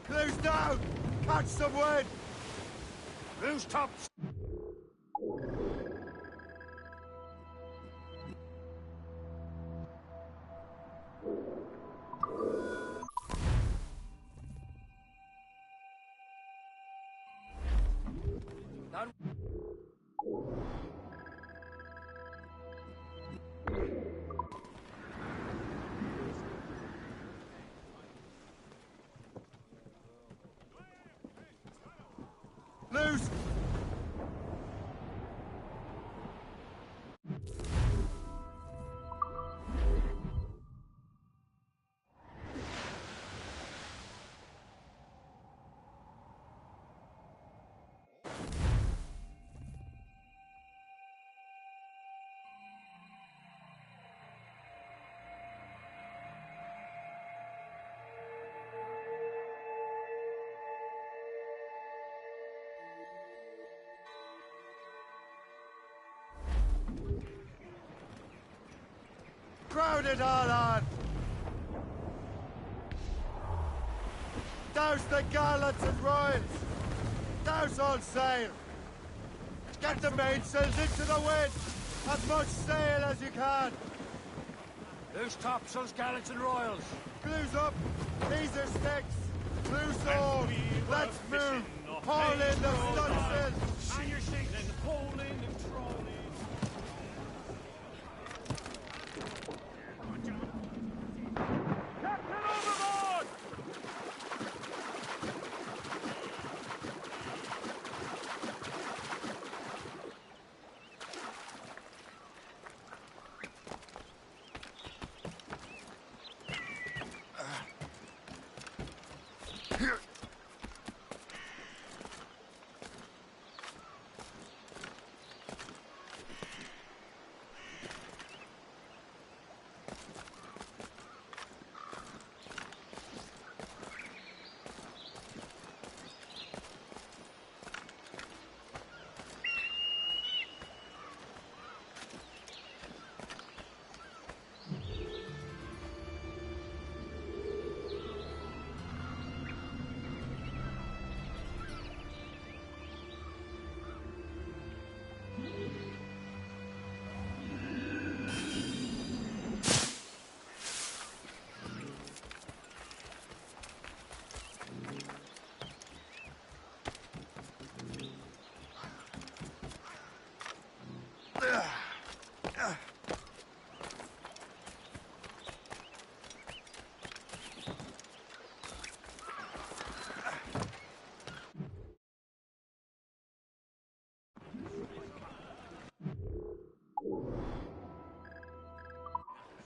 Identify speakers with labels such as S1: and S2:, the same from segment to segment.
S1: Blue's down! Catch some wind!
S2: Blue's tops! Done.
S1: Blue's... Crowd it all on! Douse the gallants and royals! Douse all sail! Get the mainsails into the wind! As much sail as you can!
S2: Blue's topsails, gallants and royals!
S1: Blue's up! These are sticks! Blue's all! Let's move! Haul in the stunsail!
S2: And your sheets! And haul in the trolleys! Captain overboard!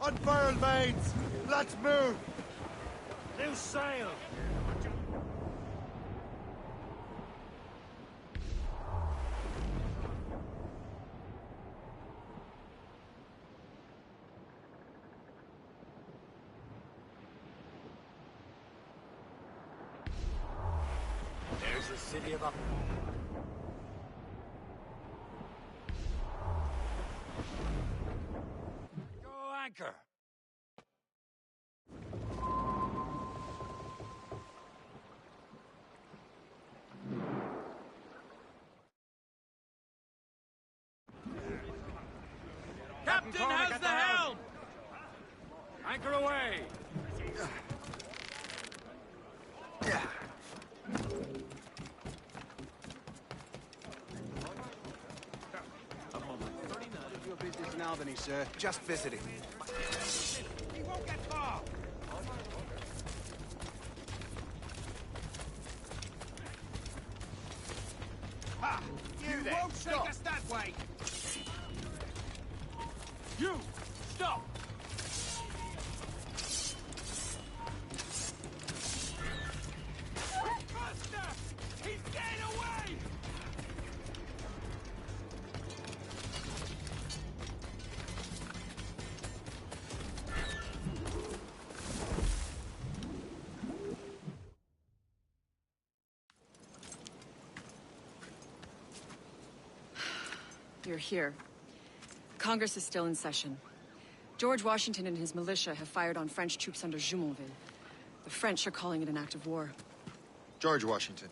S1: Unfurl mains! Let's move!
S2: Loose sail! There's the city of up. Go anchor! Captain, how's the helm? Anchor away!
S3: Your business in Albany, sir. Just visiting.
S2: We won't get far! Ha! You then! Won't take us that way! You! Stop! Buster! He's getting away!
S4: You're here. Congress is still in session. George Washington and his militia have fired on French troops under Jumonville. The French are calling it an act of war.
S1: George Washington.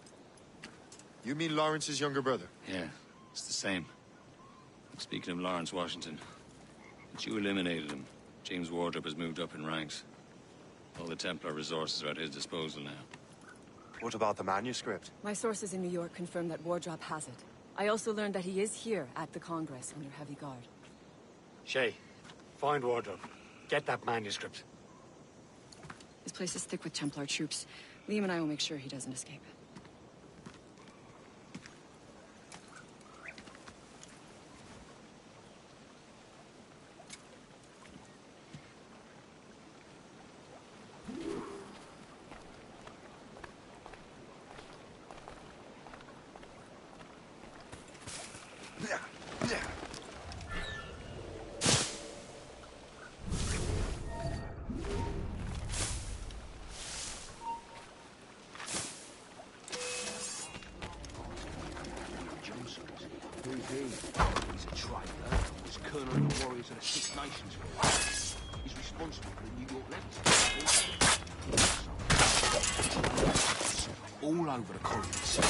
S1: You mean Lawrence's younger brother?
S5: Yeah, it's the same. Speaking of Lawrence Washington, since you eliminated him, James Wardrop has moved up in ranks. All the Templar resources are at his disposal now.
S3: What about the manuscript?
S4: My sources in New York confirm that Wardrop has it. I also learned that he is here at the Congress under heavy guard.
S6: Shay, find Wardrop. Get that manuscript.
S4: This place is thick with Templar troops. Liam and I will make sure he doesn't escape.
S7: He's a traitor. He's colonel of the warriors of the Six Nations War. He's responsible for the New York letters. All over the colonies.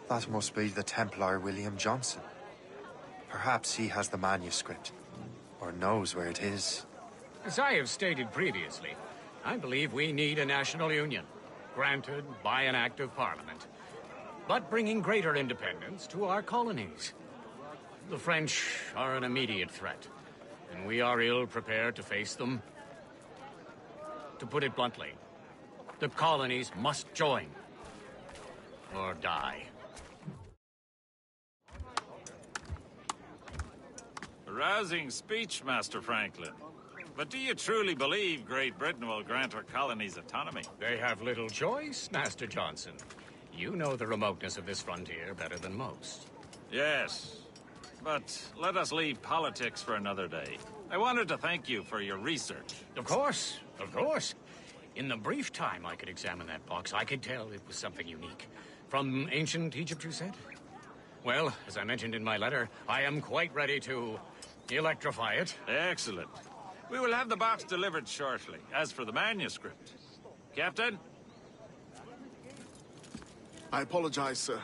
S8: That must be the Templar William Johnson. Perhaps he has the manuscript, or knows where it is.
S6: As I have stated previously, I believe we need a national union, granted by an act of parliament, but bringing greater independence to our colonies. The French are an immediate threat, and we are ill prepared to face them. To put it bluntly, the colonies must join, or die.
S9: A rousing speech, Master Franklin. But do you truly believe Great Britain will grant her colonies autonomy?
S6: They have little choice, Master Johnson. You know the remoteness of this frontier better than most.
S9: Yes, but let us leave politics for another day. I wanted to thank you for your research.
S6: Of course, of course. In the brief time I could examine that box, I could tell it was something unique. From ancient Egypt, you said? Well, as I mentioned in my letter, I am quite ready to electrify it.
S9: Excellent. We will have the box delivered shortly. As for the manuscript... Captain?
S10: I apologize, sir.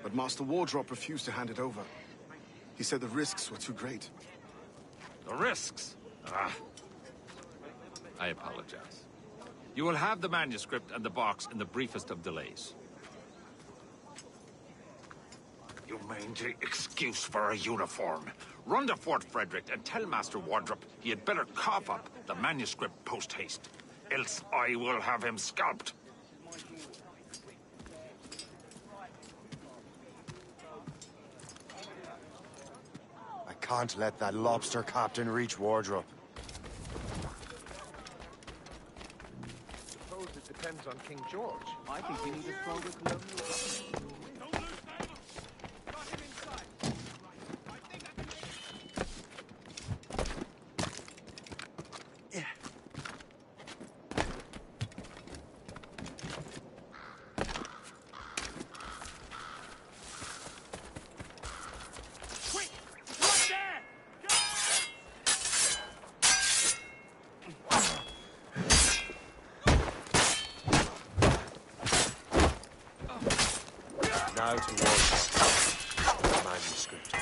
S10: But Master Wardrop refused to hand it over. He said the risks were too great.
S9: The risks? I apologize. You will have the manuscript and the box in the briefest of delays.
S2: You mangy excuse for a uniform. Run to Fort Frederick and tell Master Wardrop he had better cough up the manuscript post-haste. Else I will have him scalped.
S8: I can't let that lobster captain reach Wardrop.
S3: Suppose it depends on King George. I think we need a stronger colonial government.
S8: Now towards the manuscript.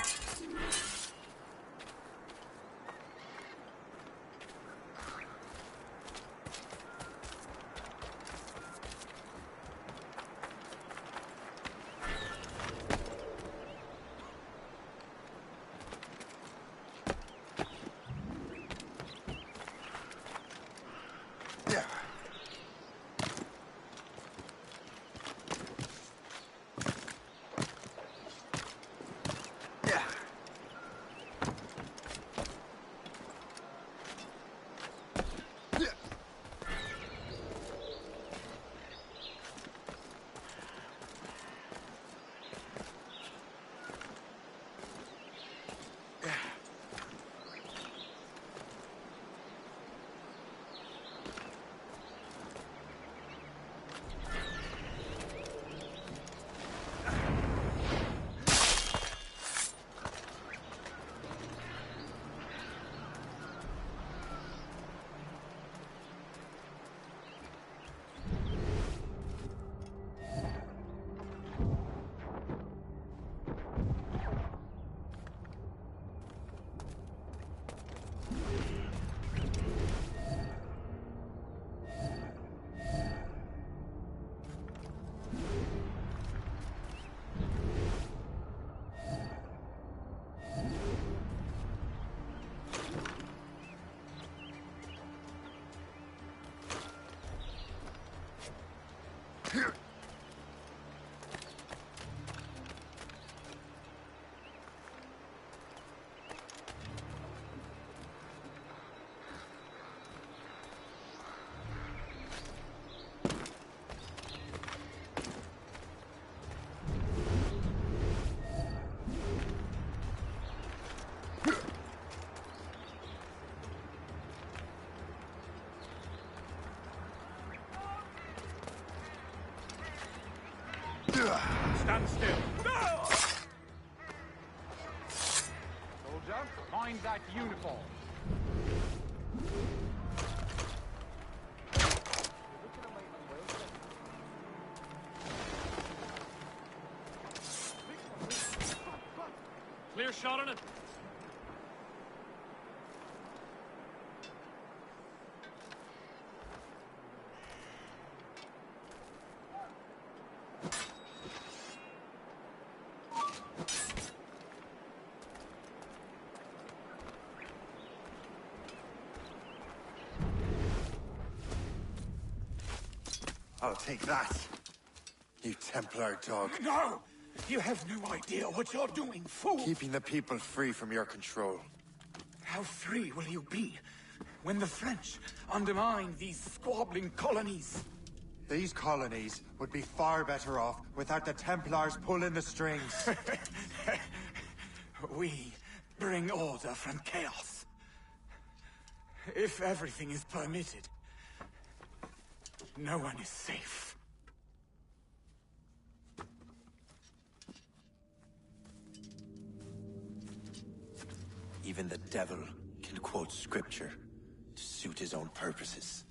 S6: Stand still. Soldier, mind that uniform. Clear shot on it.
S8: I'll take that, you Templar dog.
S11: No! You have no idea what you're doing, fool!
S8: Keeping the people free from your control.
S11: How free will you be when the French undermine these squabbling colonies?
S8: These colonies would be far better off without the Templars pulling the strings.
S11: We bring order from chaos. If everything is permitted, no one is safe.
S8: Even the devil can quote scripture to suit his own purposes.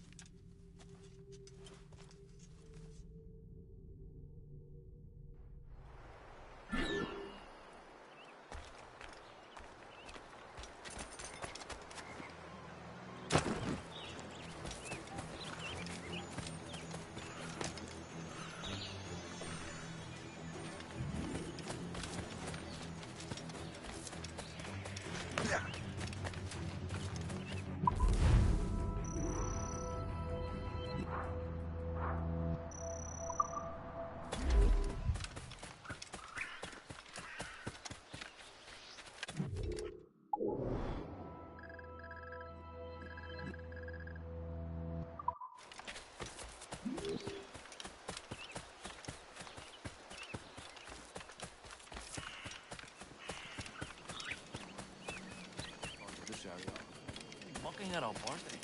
S3: Mocking at our party.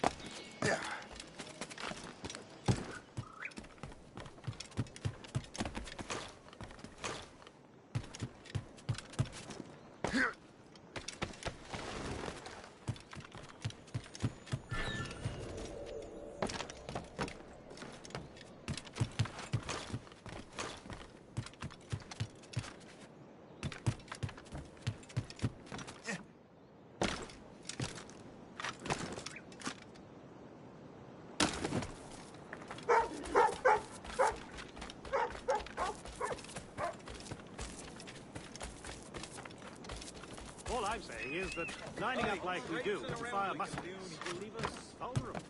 S8: Yeah.
S12: All I'm saying is that lining up like we do to fire muskets will leave us vulnerable.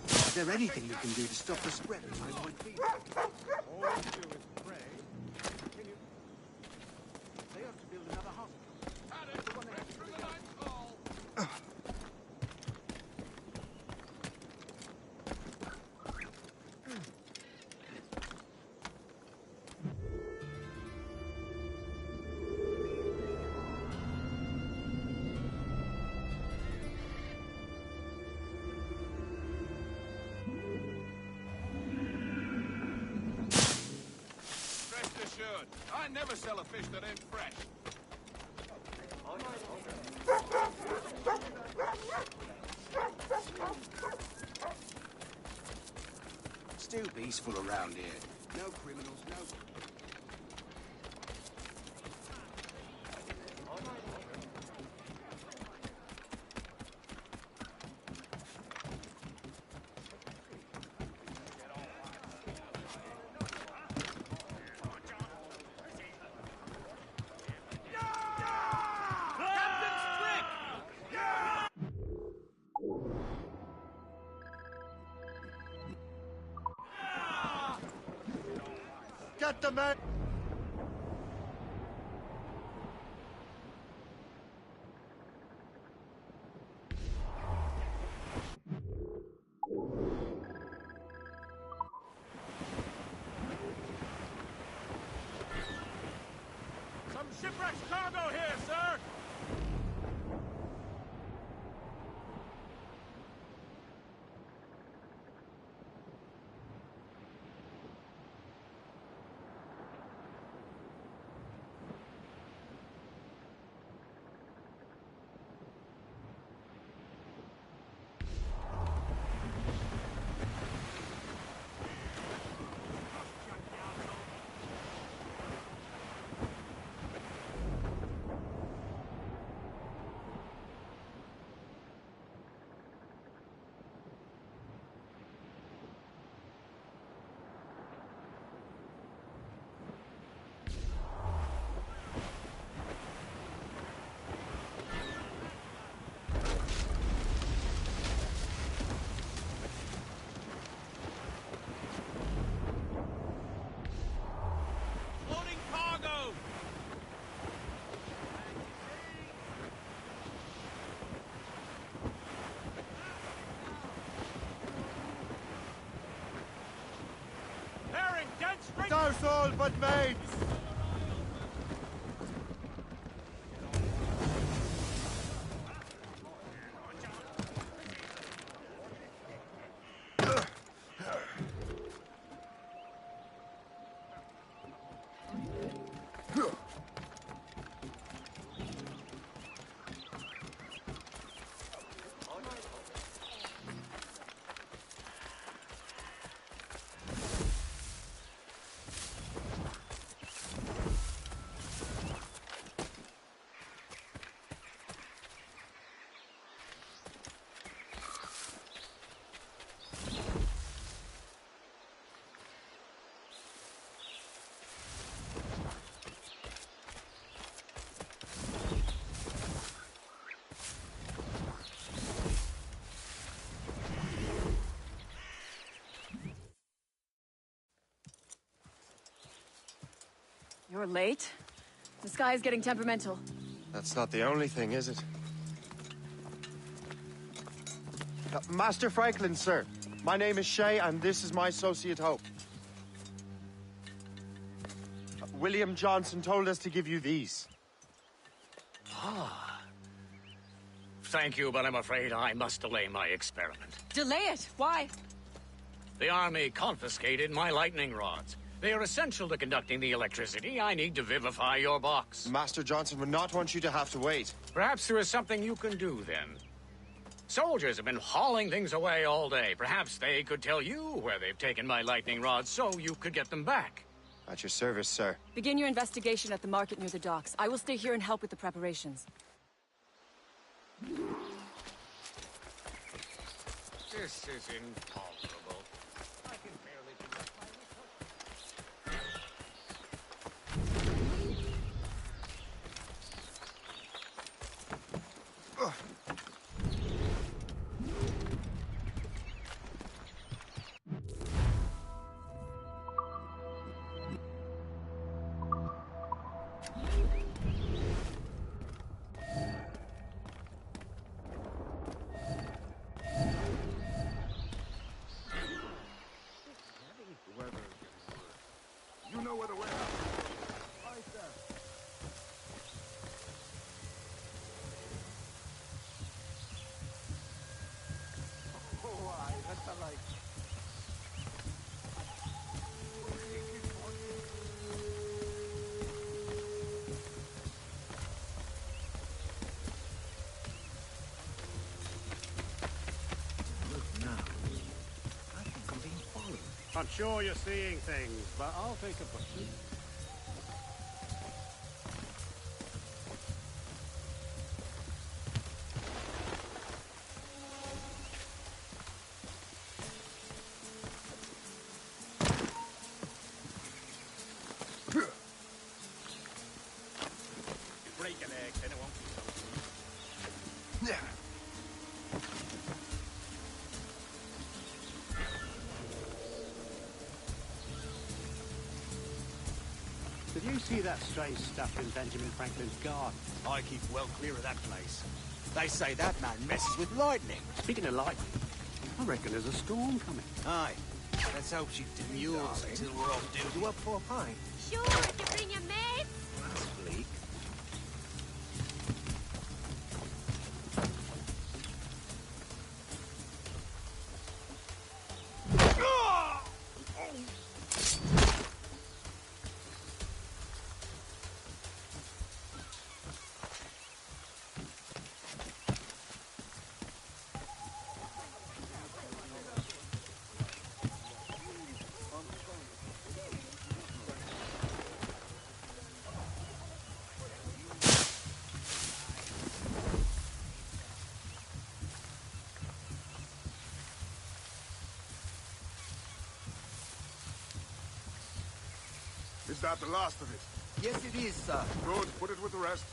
S13: Is there anything you can do to stop the spread of typhoid fever?
S12: All we do is pray and continue. They have to build another hospital.
S14: I never sell a fish that ain't fresh.
S13: Still peaceful around here. No criminals, no...
S1: get the main...
S9: Some shipwrecked cargo here, sir! Loading cargo! Bearing dead straight...
S1: Douse all but mates!
S4: You're late. The sky is getting temperamental.
S8: That's not the only thing, is it? Master Franklin, sir. My name is Shay, and this is my associate Hope. William Johnson told us to give you these.
S6: Ah. Thank you, but I'm afraid I must delay my experiment.
S4: Delay it? Why?
S6: The army confiscated my lightning rods. They are essential to conducting the electricity I need to vivify your box.
S8: Master Johnson would not want you to have to wait.
S6: Perhaps there is something you can do, then. Soldiers have been hauling things away all day. Perhaps they could tell you where they've taken my lightning rods so you could get them back.
S8: At your service, sir.
S4: Begin your investigation at the market near the docks. I will stay here and help with the preparations.
S6: This is intolerable. I can barely conduct my
S14: You know where the warehouse is? Right there.
S12: Oh, aye, that's a like.
S15: I'm sure you're seeing things, but I'll take a pursuit.
S12: Break a leg, then it won't be so.
S8: Yeah.
S15: you see that strange stuff in Benjamin Franklin's garden?
S11: I keep well clear of that place. They say that man messes with lightning.
S15: Speaking of lightning, I reckon there's a storm coming.
S11: Aye. Let's hope she demurs until we're off duty.
S13: You up for a pint?
S16: Sure, if you bring your mates.
S11: That's bleak.
S14: Is that the last of it?
S13: Yes, it is, sir.
S14: Good. Put it with the rest.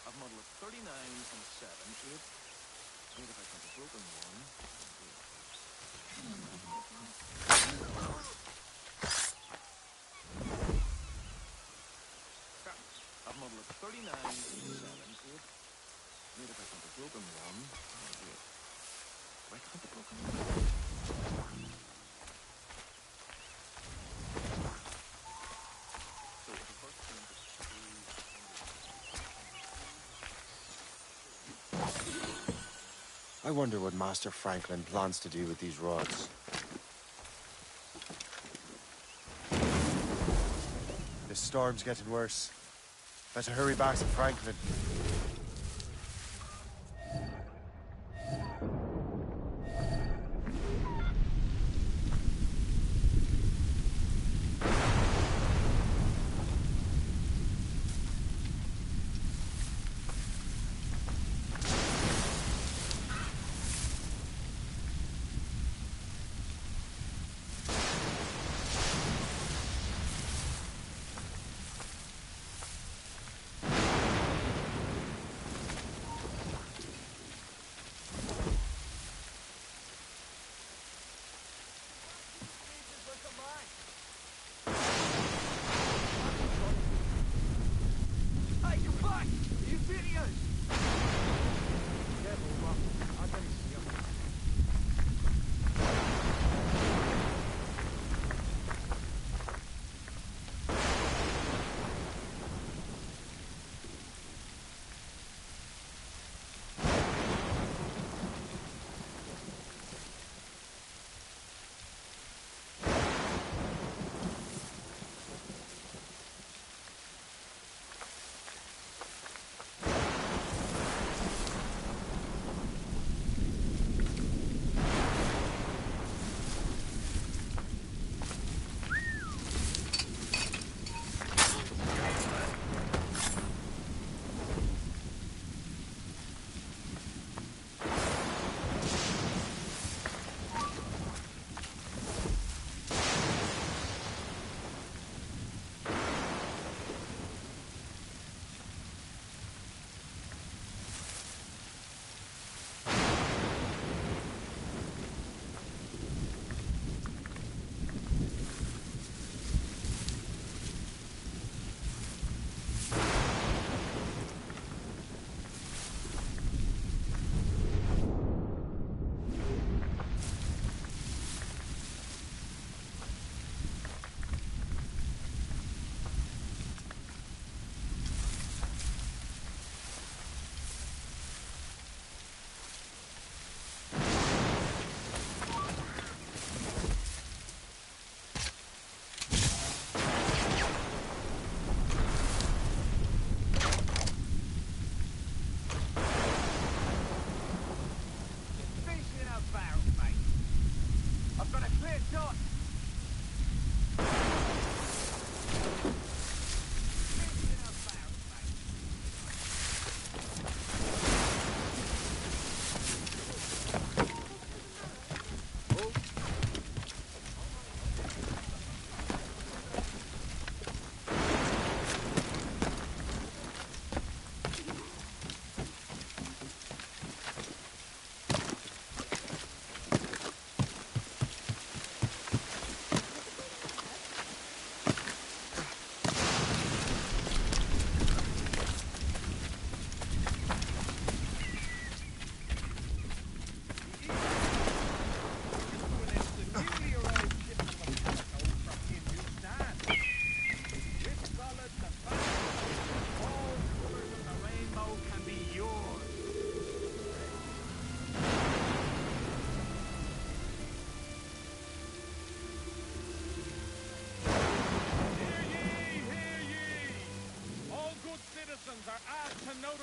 S7: I've modeled 39 and 7, 8. Maybe if I count the broken one. I've modeled 39 and 7, 8. Maybe if I count the broken one. Do I count the broken one? So if the first thing is 3.
S8: I wonder what Master Franklin plans to do with these rods. This storm's getting worse. Better hurry back to Franklin.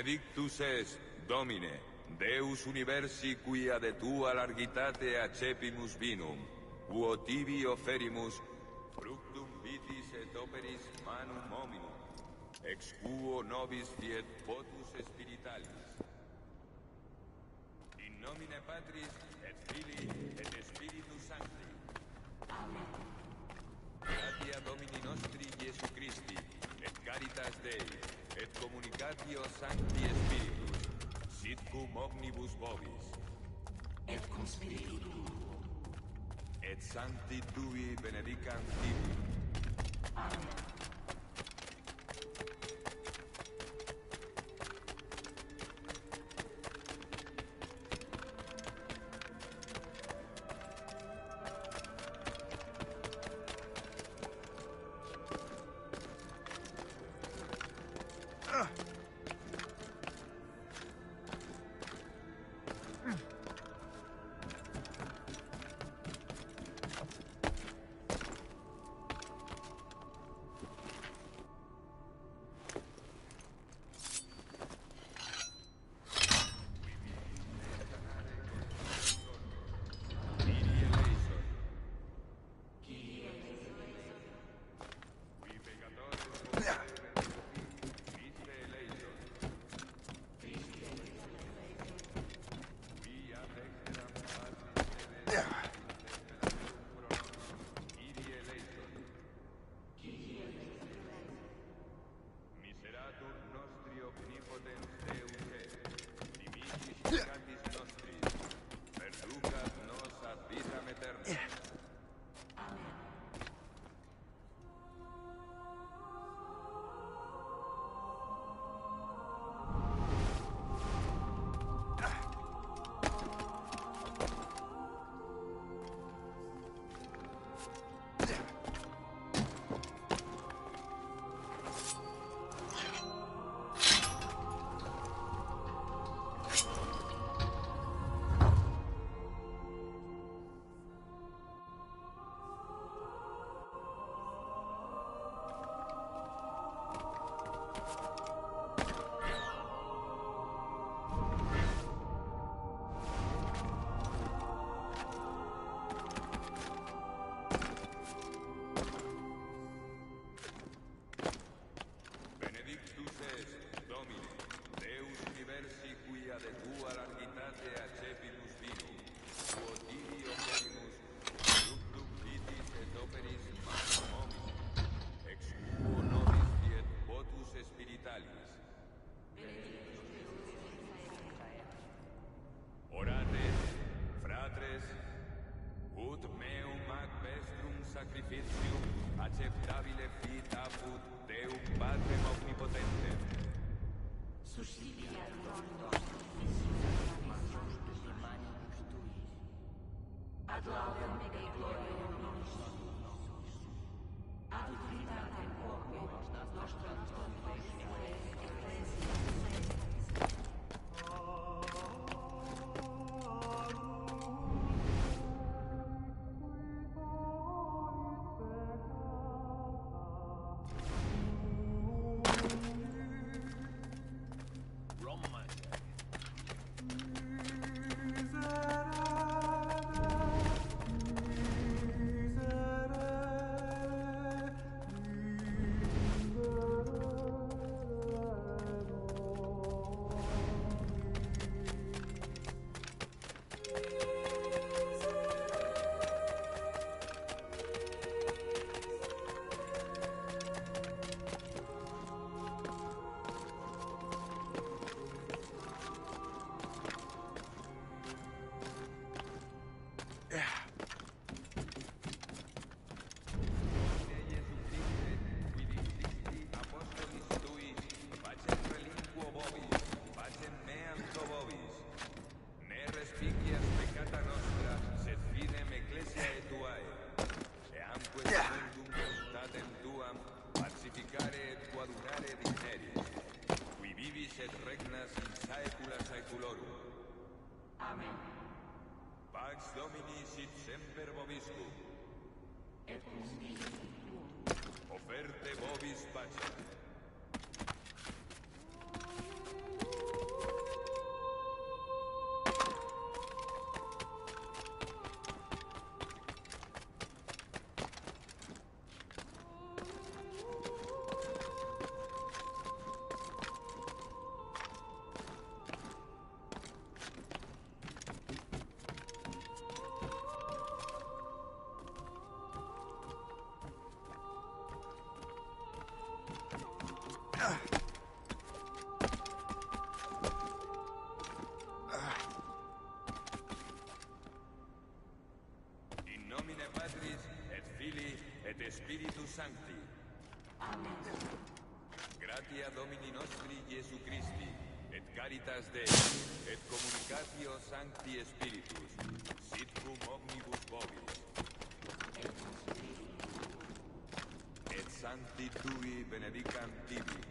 S17: Benedictus est, Domine, Deus universi quia de tua largitate accepimus vinum, uo tibi offerimus fructum vitis et operis manum hominum, ex quo nobis fiet potus spiritualis. In nomine Patris et Filii et Spiritus Sancti. Amen. Gratia Domini nostri Iesu Christi, et caritas Dei, et communicatio Sancti Spiritus, sit cum omnibus vobis. Et cum spiritu tuo. Et Sancti Tui benedicant tibi. Amen. Sacrificium acceptabile fit apud Deum Patrem omnipotentem.
S18: Suscipiat Dominus sacrificium in manibus tuis. Ad laudem Dei gloria Dominus nostris. Ad utilitatem quoque nostra
S17: Domini sit semper vobiscum.
S18: Et cum spiritu tuo.
S17: Offerte vobis pacem. Spiritus Sancti. Gratia Domini nostri Iesu Christi, et caritas Dei, et communicatio Sancti Spiritus, sit cum omnibus vobis. Et Sancti Tui benedicant tibi.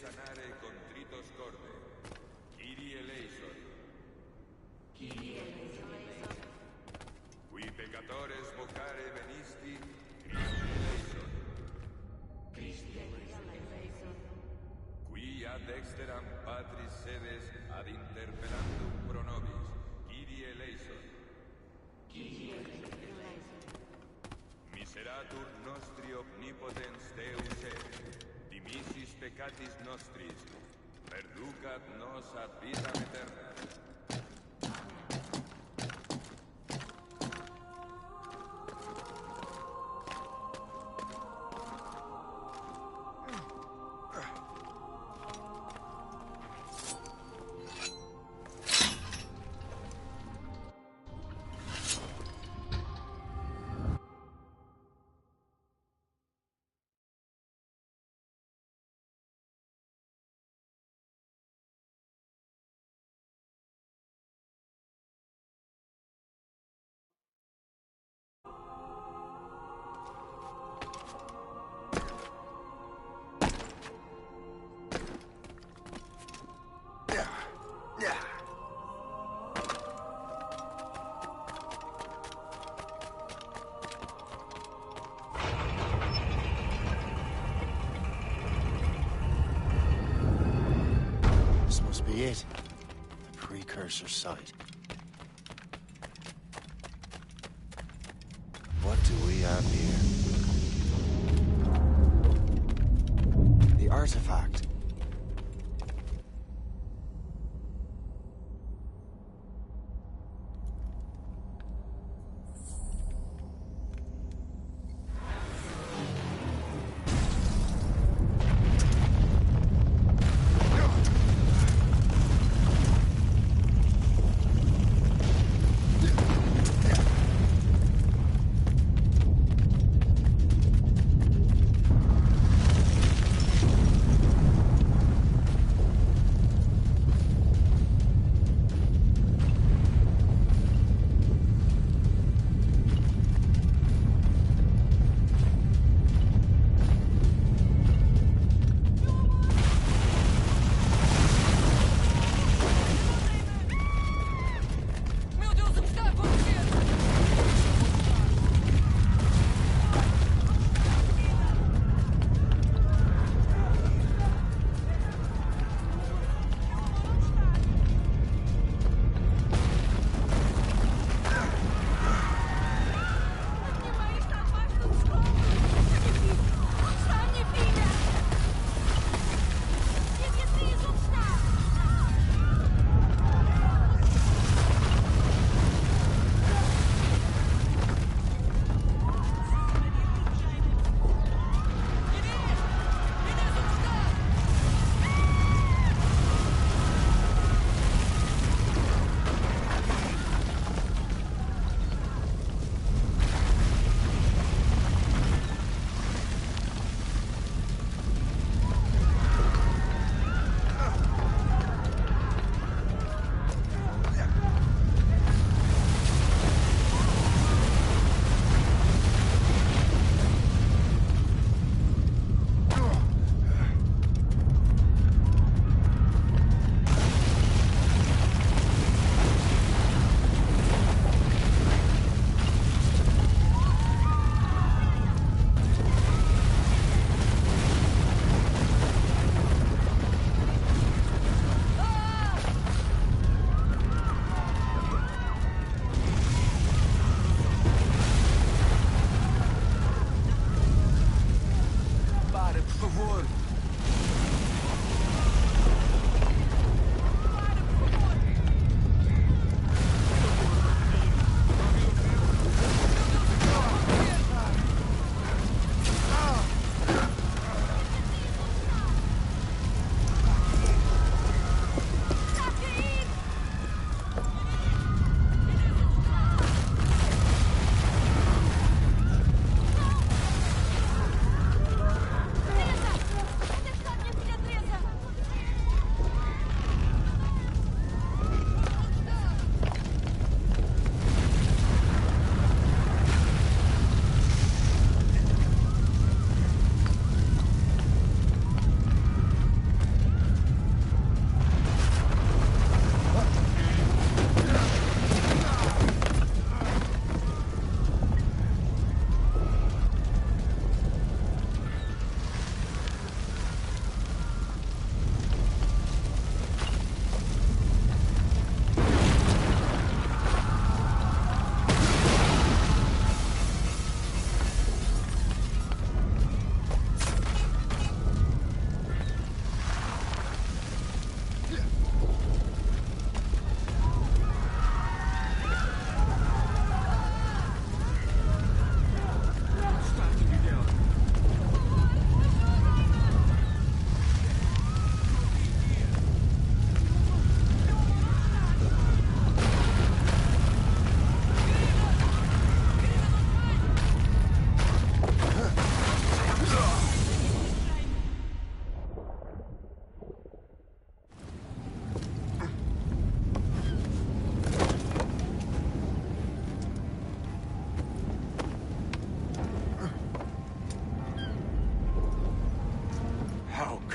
S17: Sanare contritos corde. Kyrie eleison. Kyrie eleison. Qui peccatores vocare venisti, Christi eleison. Christi eleison. Qui ad exteram Patris sedes ad interpellandum pro nobis, Kyrie eleison. Kyrie eleison. Miseratur nostri omnipotens Deus et. Dimisis peccatis nostris, perducat nos ad vitam aeterna.
S8: This must be it. The precursor site. What do we have here? The artifact.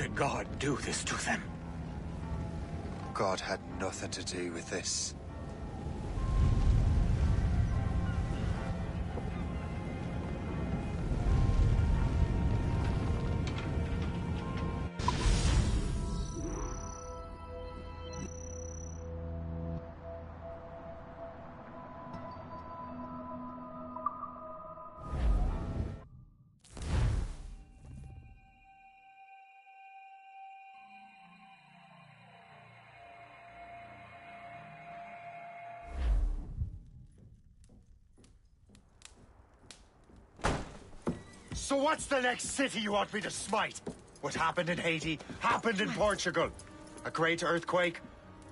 S11: could God do this to them?
S8: God had nothing to do with this.
S1: So what's the next city you want me to smite? What happened in Haiti happened in Portugal. A great earthquake.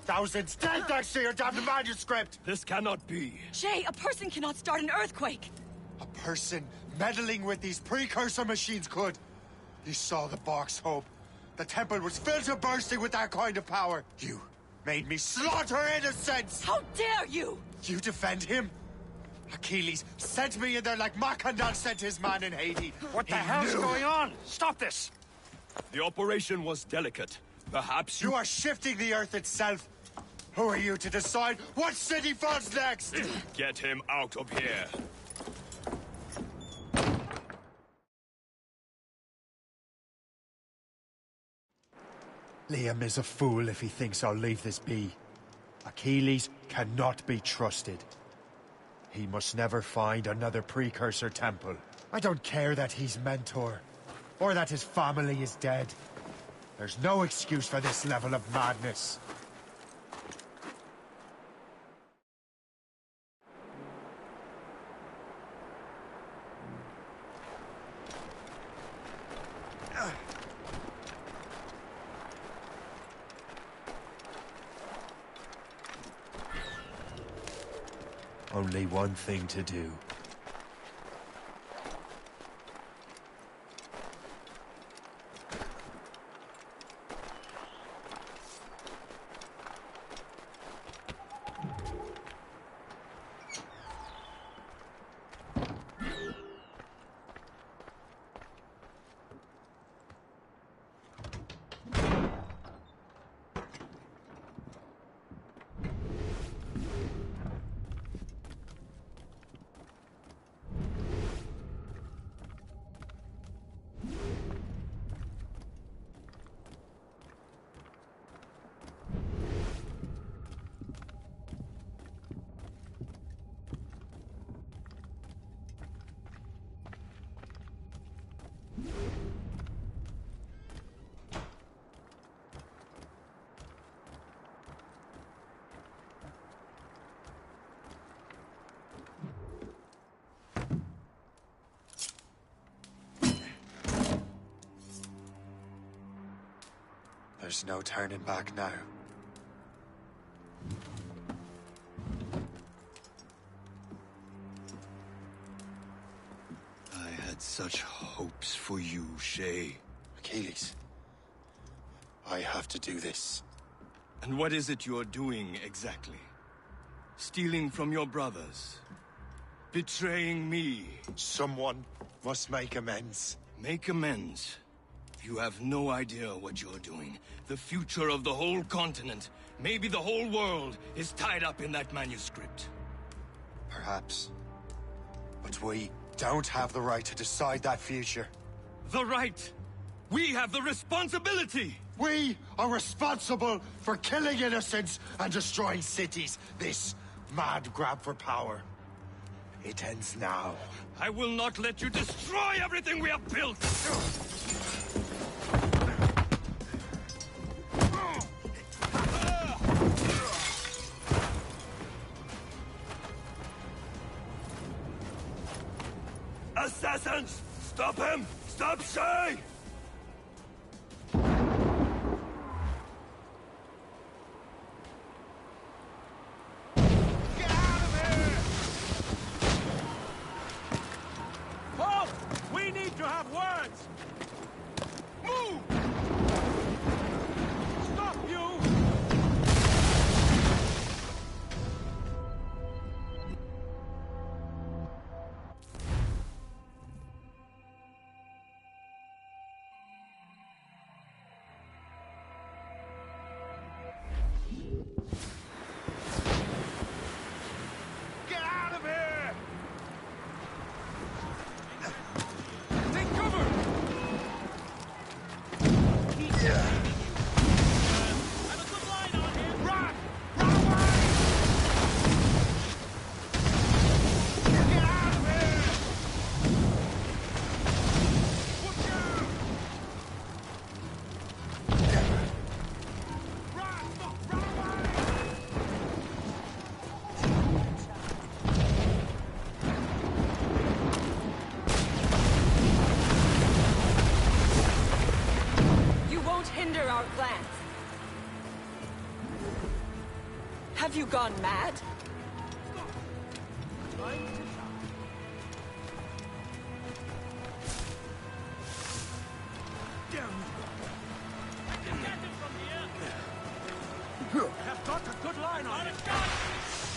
S1: Thousands dead thanks to your damned manuscript!
S19: This cannot be.
S4: Shay, a person cannot start an earthquake!
S8: A person meddling with these precursor machines could. You saw the box, Hope. The temple was filled to bursting with that kind of power. You made me slaughter innocents!
S4: How dare you!
S8: You defend him? Achilles sent me in there like Macandal sent his man in Haiti.
S19: What the hell's going on? Stop this! The operation was delicate. Perhaps
S8: you are shifting the earth itself. Who are you to decide what city falls next?
S19: Get him out of here.
S8: Liam is a fool if he thinks I'll leave this be. Achilles cannot be trusted. He must never find another precursor temple. I don't care that he's mentor, or that his family is dead. There's no excuse for this level of madness. Only one thing to do. There's no turning back now.
S19: I had such hopes for you, Shay.
S8: Achilles, I have to do this.
S19: And what is it you're doing exactly? Stealing from your brothers? Betraying me?
S8: Someone must make amends.
S19: Make amends? You have no idea what you're doing. The future of the whole continent, maybe the whole world, is tied up in that manuscript.
S8: Perhaps. But we don't have the right to decide that future.
S19: The right? We have the responsibility!
S8: We are responsible for killing innocents and destroying cities. This mad grab for power. It ends now.
S19: I will not let you destroy everything we have built! Assassins! Stop him! Stop Shay!
S15: Get out of here! Paul! We need to have words! Move! Stop you!
S4: hinder our plans. Have you gone mad?
S15: I've got a good line on it.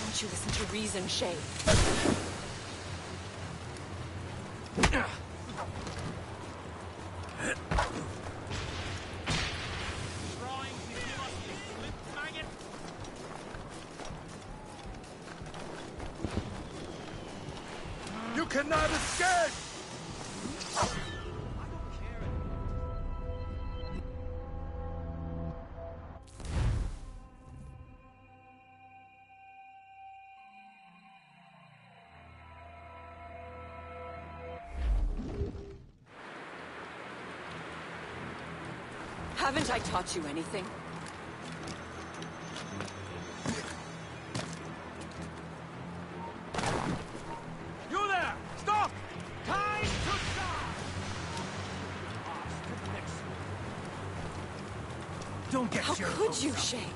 S4: Won't you listen to reason, Shay?
S14: You cannot escape!
S4: Haven't I taught you anything?
S15: You there! Stop! Time to die! Don't get
S4: How
S15: your
S4: could
S15: hopes
S4: you,
S15: up.
S4: Shay?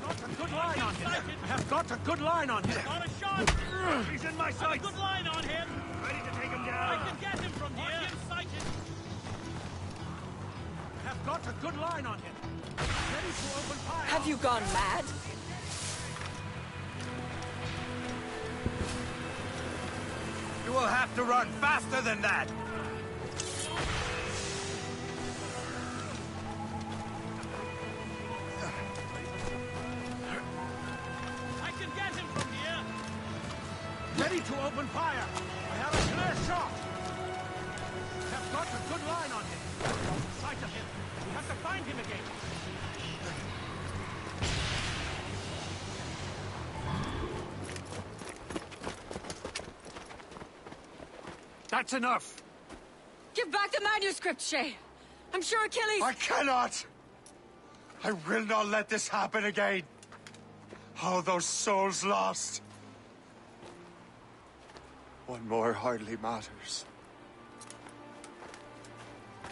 S15: Got a good line on him. I have got a good line on him.
S20: Got a shot!
S15: He's in my
S20: Got a
S15: sights.
S20: good line on him!
S15: Ready to take him down.
S20: I can get him from here! Him sighted!
S15: Have got a good line on him. Ready to open fire.
S4: Have you gone mad?
S15: You will have to run faster than that.
S20: I can get him from here!
S15: Ready to open fire. I have a clear shot. Have got a good line on him. Sight of him. We have to find him again. That's enough.
S4: Give back the manuscript, Shay. I'm sure Achilles...
S1: I cannot! I will not let this happen again. All those souls lost. One more hardly matters.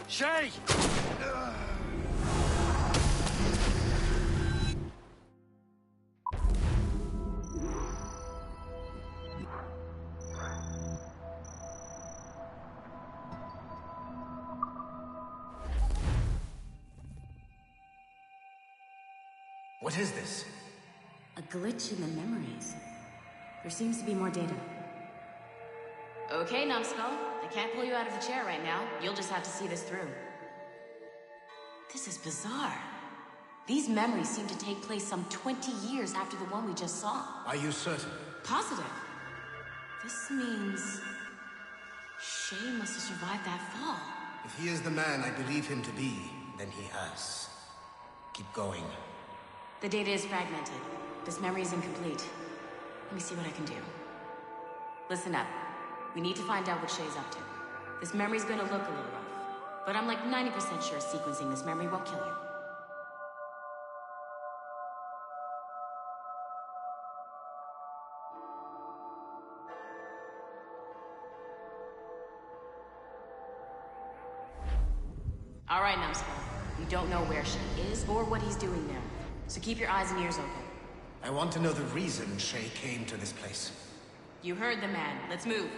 S1: Shay!
S21: What is this?
S22: A glitch in the memories. There seems to be more data.
S23: Okay, Numbskull. I can't pull you out of the chair right now. You'll just have to see this through. This is bizarre. These memories seem to take place some 20 years after the one we just saw.
S21: Are you certain?
S23: Positive. This means... Shay must have survived that fall.
S21: If he is the man I believe him to be, then he has. Keep going.
S23: The data is fragmented. This memory is incomplete. Let me see what I can do. Listen up. We need to find out what Shay's up to. This memory's gonna look a little rough, but I'm like 90% sure sequencing this memory won't kill her. All right, Numbskull. We don't know where Shay is or what he's doing there. So keep your eyes and ears open.
S21: I want to know the reason Shay came to this place.
S23: You heard the man. Let's move.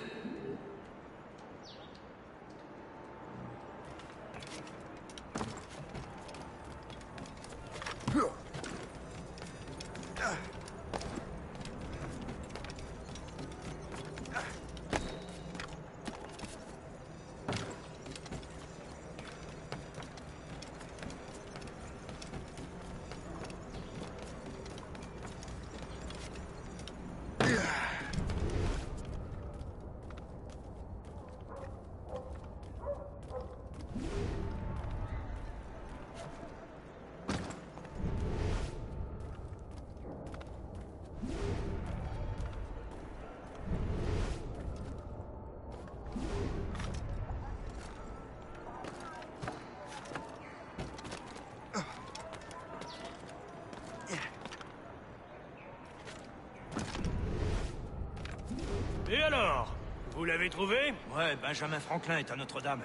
S15: Et alors? Vous l'avez trouvé? Ouais, Benjamin Franklin est à Notre-Dame.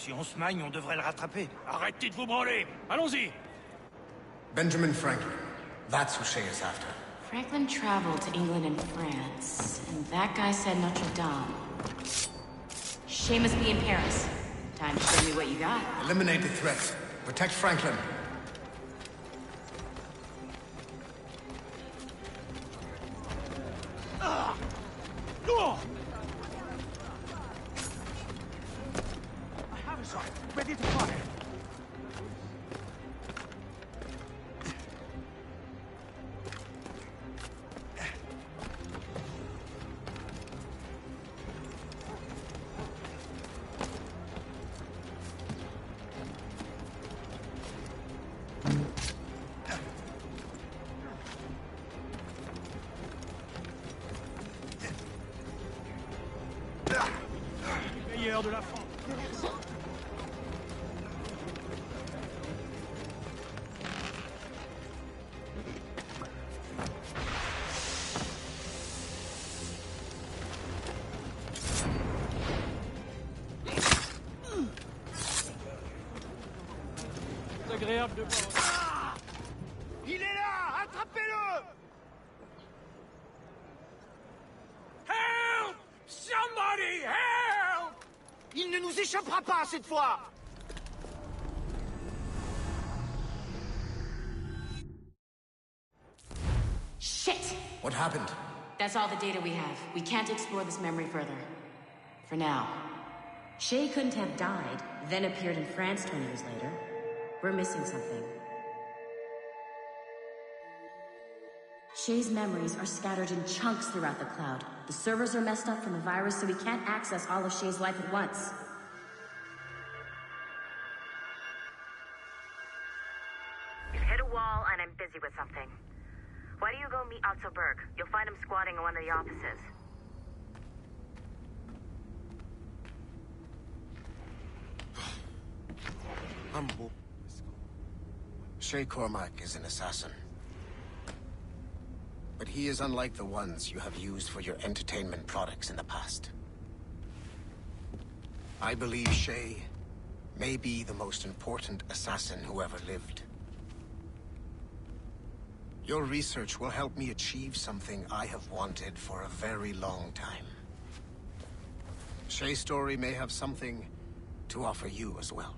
S15: Si on se magne, on devrait le rattraper. Arrêtez de vous branler. Allons-y.
S21: Benjamin Franklin. That's who Shay is after.
S23: Franklin traveled to England and France, and that guy said Notre Dame. Shay must be in Paris. Time to show me what you got.
S21: Eliminate the threat. Protect Franklin.
S15: I have a shot. Ready to fire. Meilleur de la France. C'est agréable de voir.
S12: Il est là! Attrapez-le!
S15: Help! Somebody help!
S12: Il ne nous échappera pas cette fois!
S23: Shit!
S21: What happened?
S23: That's all the data we have. We can't explore this memory further. For now.
S22: Shay couldn't have died, then appeared in France 20 years later. We're missing something. Shay's memories are scattered in chunks throughout the cloud. The servers are messed up from the virus, so we can't access all of Shay's life at once.
S23: You've hit a wall, and I'm busy with something. Why do you go meet Otto Berg? You'll find him squatting in one of the offices.
S21: Shay Cormac is an assassin. But he is unlike the ones you have used for your entertainment products in the past. I believe Shay may be the most important assassin who ever lived. Your research will help me achieve something I have wanted for a very long time. Shay's story may have something to offer you as well.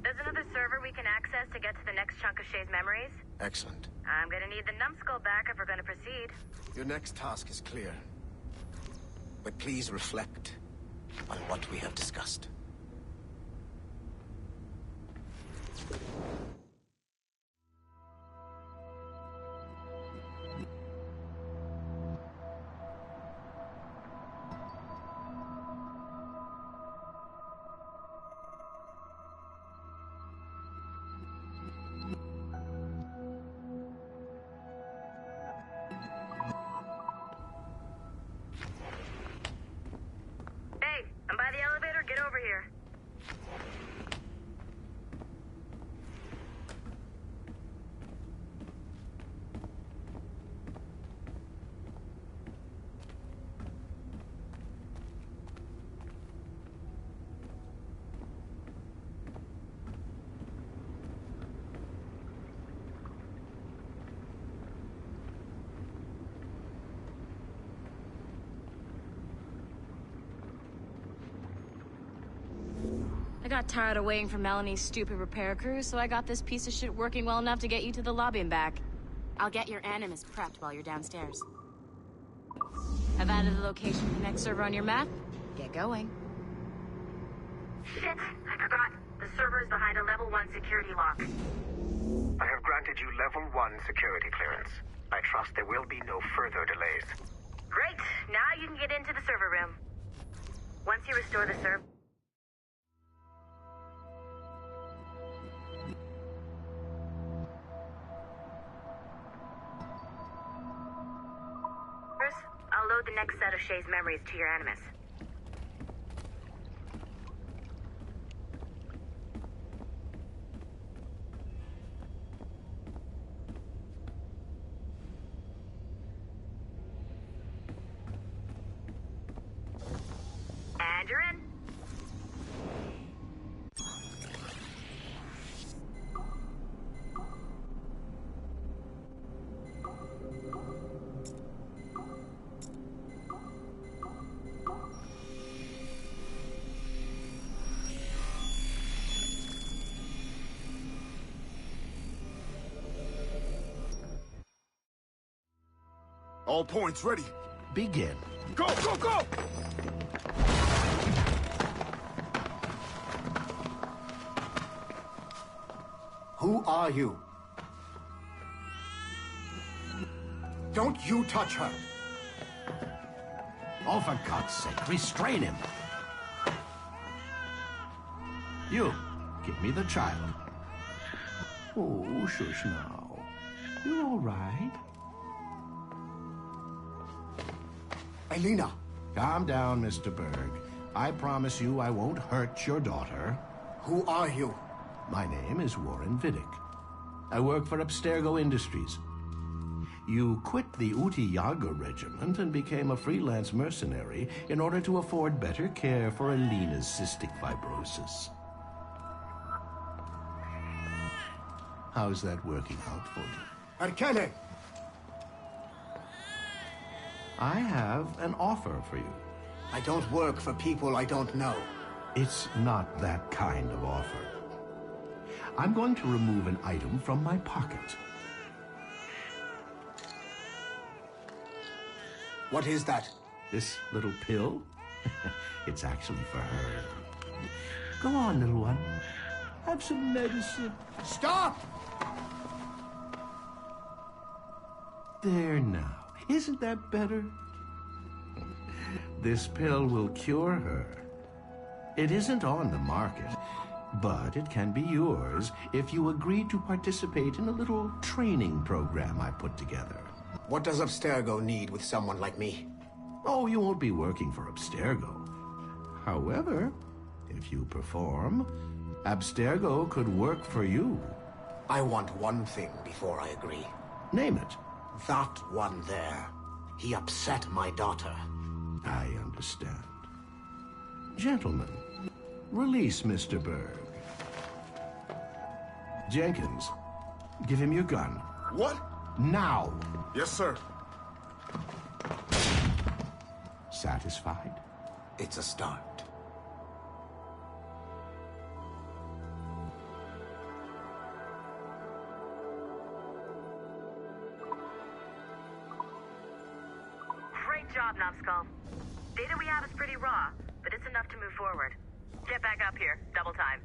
S23: There's another server we can access to get to the next chunk of Shay's memories.
S21: Excellent.
S23: I'm gonna need the numbskull back if we're gonna proceed.
S21: Your next task is clear. But please reflect on what we have discussed.
S23: Hey, I'm by the elevator. Get over here. I got tired of waiting for Melanie's stupid repair crew, so I got this piece of shit working well enough to get you to the lobby and back. I'll get your Animus prepped while you're downstairs. I've added the location of the next server on your map. Get going. Shit, I forgot. The server is behind a level 1 security lock.
S21: I have granted you level 1 security clearance. I trust there will be no further delays.
S23: Great! Now you can get into the server room. Once you restore the server... I'll load the next set of Shay's memories to your Animus.
S2: And you're in.
S14: All points ready.
S5: Begin.
S14: Go, go, go!
S5: Who are you? Don't you touch her! Oh, for God's sake, restrain him! You, give me the child. Oh, shush now. You all right? Elena! Calm down, Mr. Berg. I promise you I won't hurt your daughter. Who are you? My name is Warren Vidic. I work for Abstergo Industries. You quit the Uti Yaga regiment and became a freelance mercenary in order to afford better care for Elena's cystic fibrosis. How's that working out for you? Arkele! I have an offer for you. I don't work for people I don't know. It's not that kind of offer. I'm going to remove an item from my pocket. What is that? This little pill? It's actually for her. Go on, little one. Have some medicine. Stop! There now. Isn't that better? This pill will cure her. It isn't on the market, but it can be yours if you agree to participate in a little training program I put together. What does Abstergo need with someone like me? Oh, you won't be working for Abstergo. However, if you perform, Abstergo could work for you. I want one thing before I agree. Name it. That one there. He upset my daughter. I understand. Gentlemen, release Mr. Berg. Jenkins, give him your gun.
S14: What?
S5: Now!
S14: Yes, sir.
S5: Satisfied? It's a start.
S2: Great job, Numbskull. Data we have is pretty raw, but it's enough to move forward. Get back up here. Double time.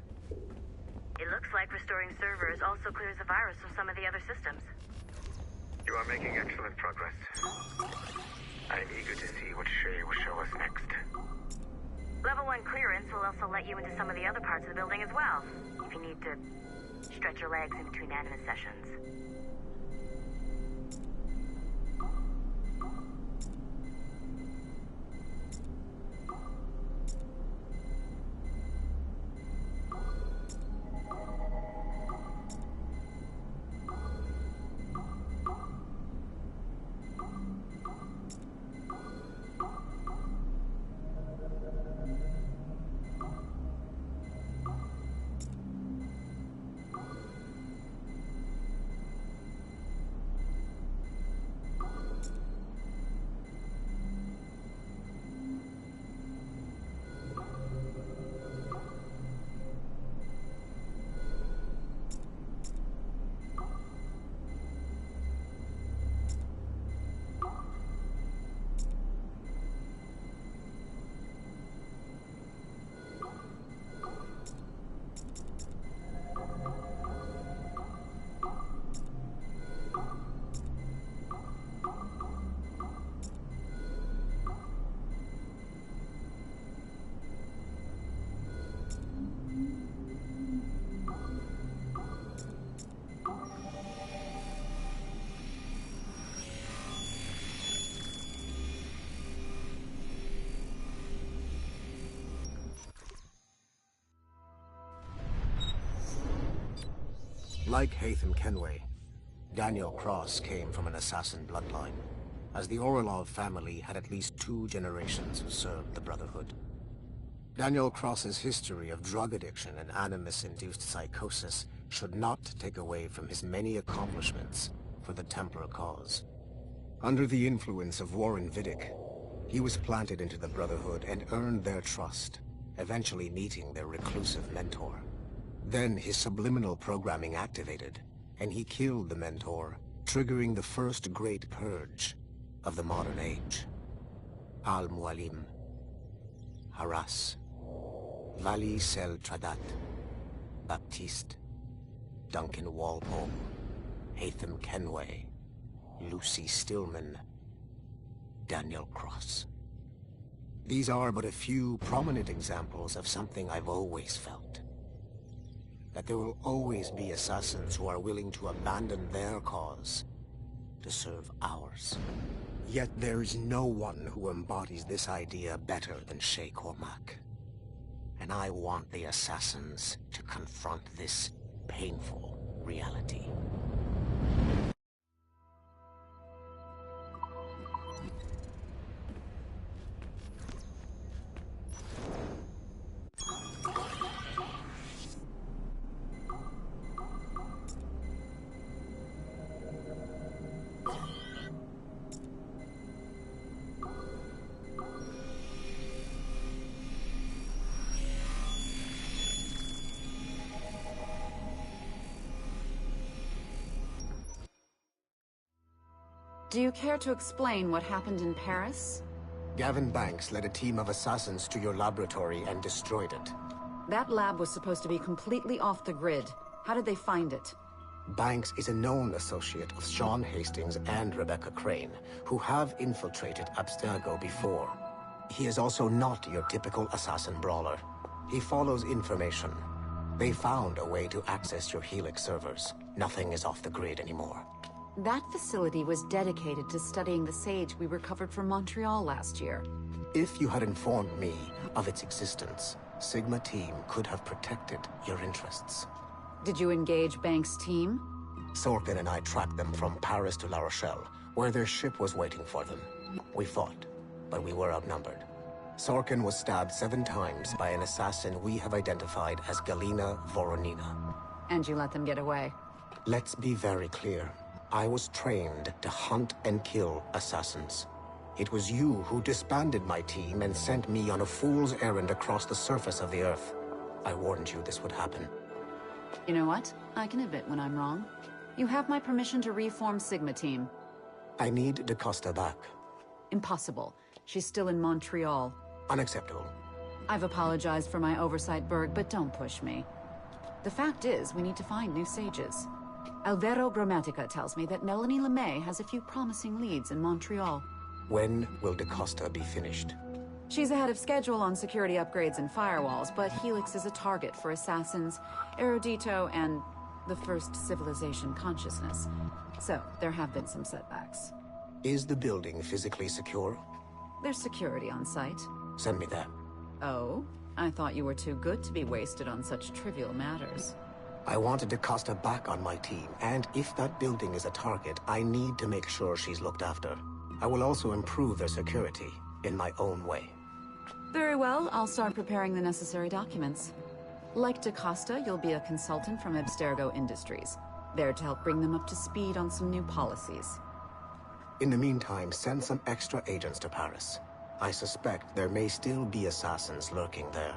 S2: It looks like restoring servers also clears the virus from some of the other systems.
S10: You are making excellent progress. I'm eager to see what Shay will show us next.
S2: Level 1 clearance will also let you into some of the other parts of the building as well, if you need to stretch your legs in between anime sessions.
S21: Like Hatham Kenway, Daniel Cross came from an assassin bloodline, as the Orlov family had at least 2 generations who served the Brotherhood. Daniel Cross's history of drug addiction and animus-induced psychosis should not take away from his many accomplishments for the Templar cause. Under the influence of Warren Vidic, he was planted into the Brotherhood and earned their trust, eventually meeting their reclusive mentor. Then his subliminal programming activated, and he killed the mentor, triggering the first great purge of the modern age. Al-Mualim, Haras, Vali Sel Tradat, Baptiste, Duncan Walpole, Hatham Kenway, Lucy Stillman, Daniel Cross. These are but a few prominent examples of something I've always felt. That there will always be assassins who are willing to abandon their cause to serve ours. Yet there is no one who embodies this idea better than Shay Cormac. And I want the assassins to confront this painful reality.
S3: Do you care to explain what happened in Paris?
S21: Gavin Banks led a team of assassins to your laboratory and destroyed it.
S3: That lab was supposed to be completely off the grid. How did they find it?
S21: Banks is a known associate of Sean Hastings and Rebecca Crane, who have infiltrated Abstergo before. He is also not your typical assassin brawler. He follows information. They found a way to access your Helix servers. Nothing is off the grid anymore.
S3: That facility was dedicated to studying the sage we recovered from Montreal last year.
S21: If you had informed me of its existence, Sigma Team could have protected your interests.
S3: Did you engage Banks' team?
S21: Sorkin and I tracked them from Paris to La Rochelle, where their ship was waiting for them. We fought, but we were outnumbered. Sorkin was stabbed 7 times by an assassin we have identified as Galina Voronina.
S3: And you let them get away?
S21: Let's be very clear. I was trained to hunt and kill assassins. It was you who disbanded my team and sent me on a fool's errand across the surface of the Earth. I warned you this would happen.
S3: You know what? I can admit when I'm wrong. You have my permission to reform Sigma Team.
S21: I need DaCosta back.
S3: Impossible. She's still in Montreal.
S21: Unacceptable.
S3: I've apologized for my oversight, Berg, but don't push me. The fact is, we need to find new sages. Alvaro Grammatica tells me that Melanie LeMay has a few promising leads in Montreal.
S21: When will DaCosta be finished?
S3: She's ahead of schedule on security upgrades and firewalls, but Helix is a target for assassins, Erudito, and the First Civilization consciousness. So, there have been some setbacks.
S21: Is the building physically secure?
S3: There's security on site.
S21: Send me that.
S3: Oh? I thought you were too good to be wasted on such trivial matters.
S21: I wanted DaCosta back on my team, and if that building is a target, I need to make sure she's looked after. I will also improve their security in my own way.
S3: Very well, I'll start preparing the necessary documents. Like DaCosta, you'll be a consultant from Abstergo Industries, there to help bring them up to speed on some new policies.
S21: In the meantime, send some extra agents to Paris. I suspect there may still be assassins lurking there.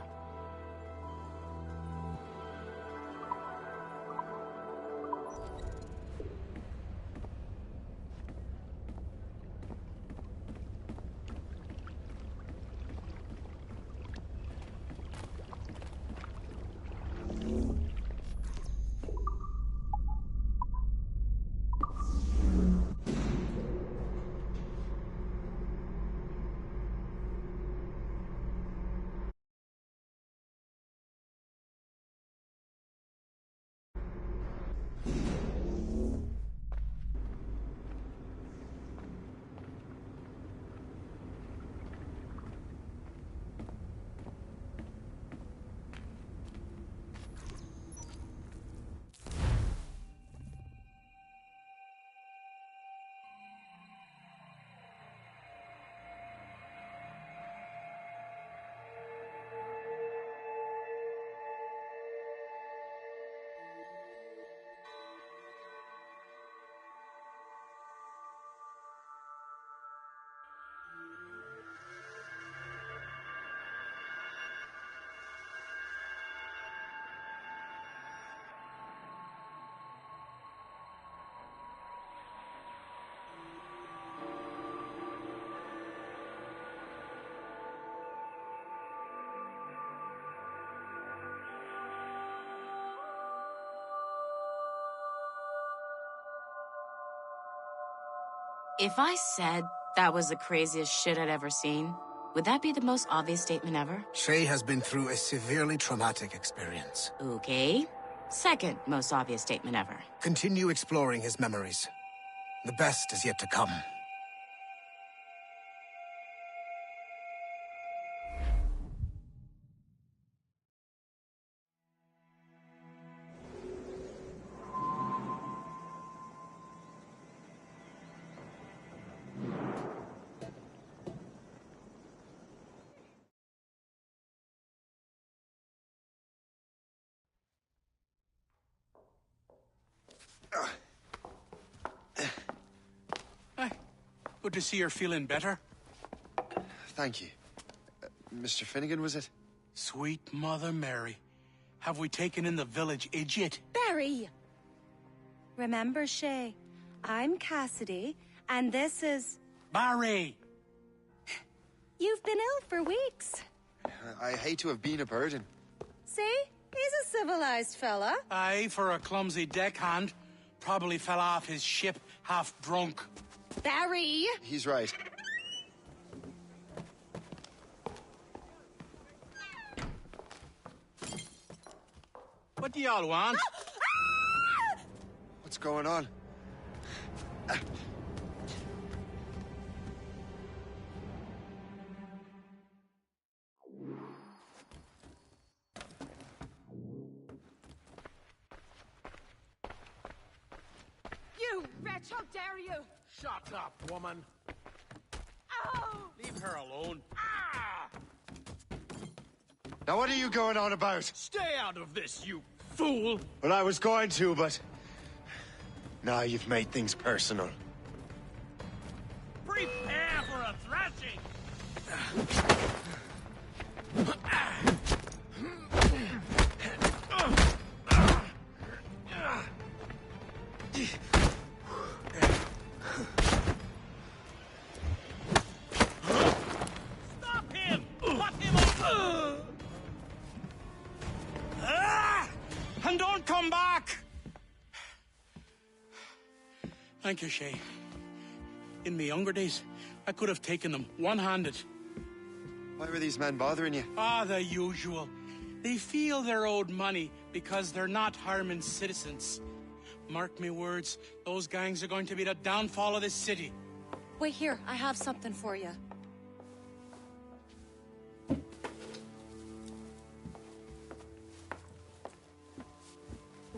S23: If I said that was the craziest shit I'd ever seen, would that be the most obvious statement ever?
S21: Shay has been through a severely traumatic experience.
S23: Okay. Second most obvious statement ever.
S21: Continue exploring his memories. The best is yet to come.
S15: Good to see you're feeling better.
S8: Thank you. Mr. Finnegan, was it?
S15: Sweet Mother Mary. Have we taken in the village idiot?
S6: Barry! Remember, Shay, I'm Cassidy, and this is...
S15: Barry!
S6: You've been ill for weeks.
S8: I hate to have been a burden.
S6: See? He's a civilized fella.
S15: Aye, for a clumsy deckhand. Probably fell off his ship half drunk.
S6: Barry!
S8: He's right.
S15: What do y'all want?
S8: What's going on?
S6: You wretch, how dare you!
S15: Shut up, woman.
S6: Ow!
S15: Leave her alone.
S1: Now what are you going on about?
S15: Stay out of this, you fool!
S1: Well, I was going to, but... now you've made things personal.
S20: Prepare for a thrashing! Stop him! Cut him off!
S15: And don't come back! Thank you, Shay. In my younger days, I could have taken them one-handed.
S8: Why were these men bothering you?
S15: Ah, the usual. They feel they're owed money because they're not harming citizens. Mark me words, those gangs are going to be the downfall of this city.
S6: Wait here, I have something for you. It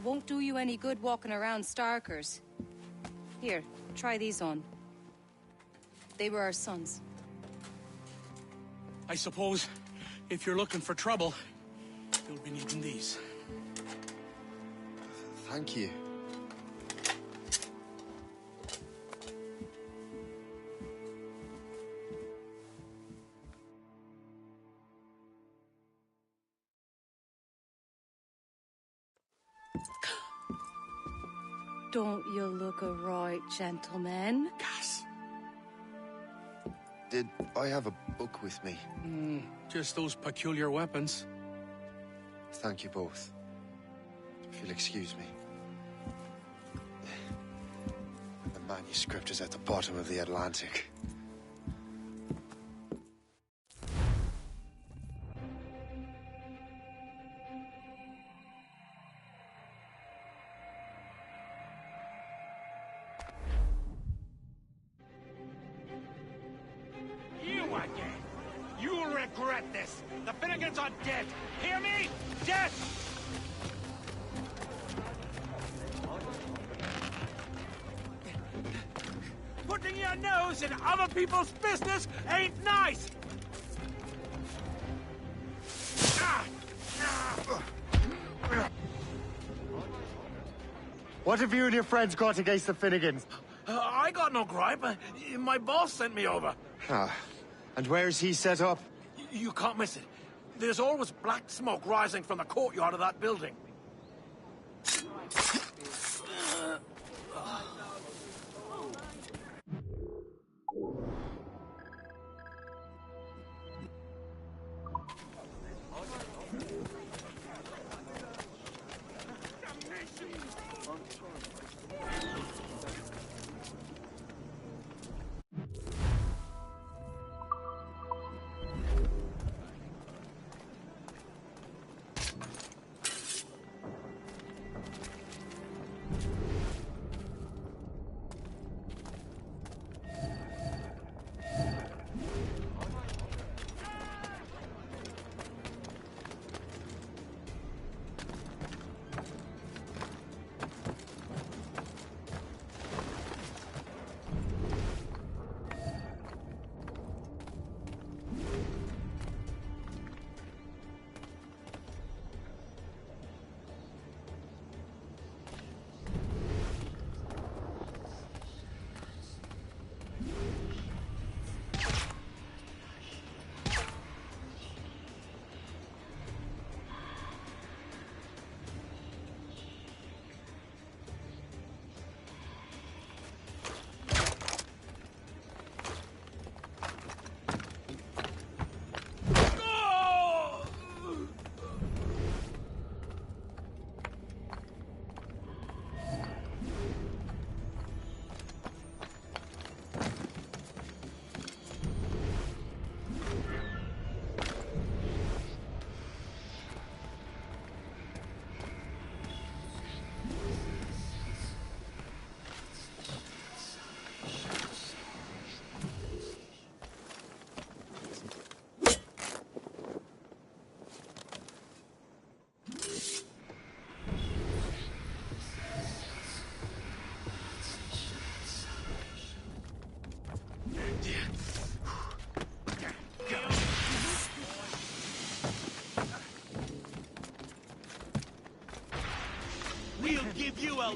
S6: won't do you any good walking around Starkers. Here, try these on. They were our sons.
S15: I suppose if you're looking for trouble, you'll be needing these.
S8: Thank you.
S6: Don't you look a right gentleman?
S15: Gas.
S8: Did I have a book with me?
S15: Just those peculiar weapons.
S8: Thank you both. If you'll excuse me. The manuscript is at the bottom of the Atlantic.
S20: You again! You'll regret this! The Finnegans are dead! Hear me? Dead! Putting your nose in other people's business ain't nice!
S1: What have you and your friends got against the Finnegans?
S20: I got no gripe. My boss sent me over.
S1: Ah, and where's he set up?
S20: You can't miss it. There's always black smoke rising from the courtyard of that building.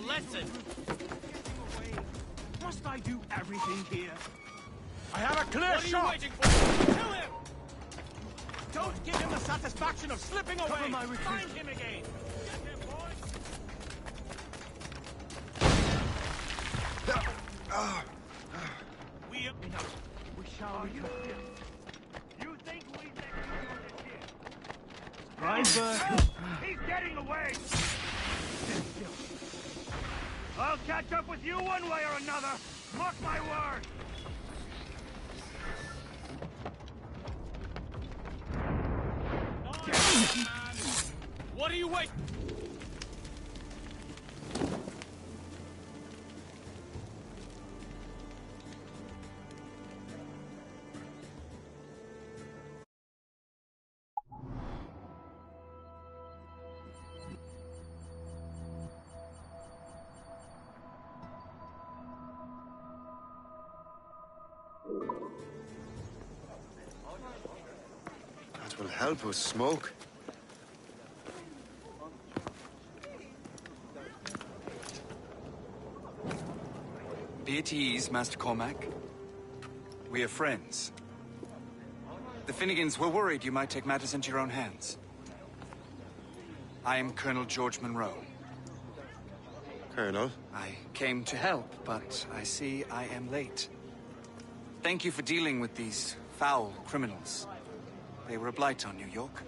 S15: lesson! Must I do everything here? I have a clear shot! What are you waiting for? Kill him! Don't give him the satisfaction of slipping away! Cover my retreat. Find him again! Get him, boys! We shall return. You think we let you do this here? Right, he's getting away! I'll catch up with you one way or another! Mark my word! What are you waiting?
S8: That will help us smoke.
S9: Be at ease, Master Cormac. We are friends. The Finnegans were worried you might take matters into your own hands. I am Colonel George Monroe.
S8: Colonel?
S9: I came to help, but I see I am late. Thank you for dealing with these foul criminals. They were a blight on New York.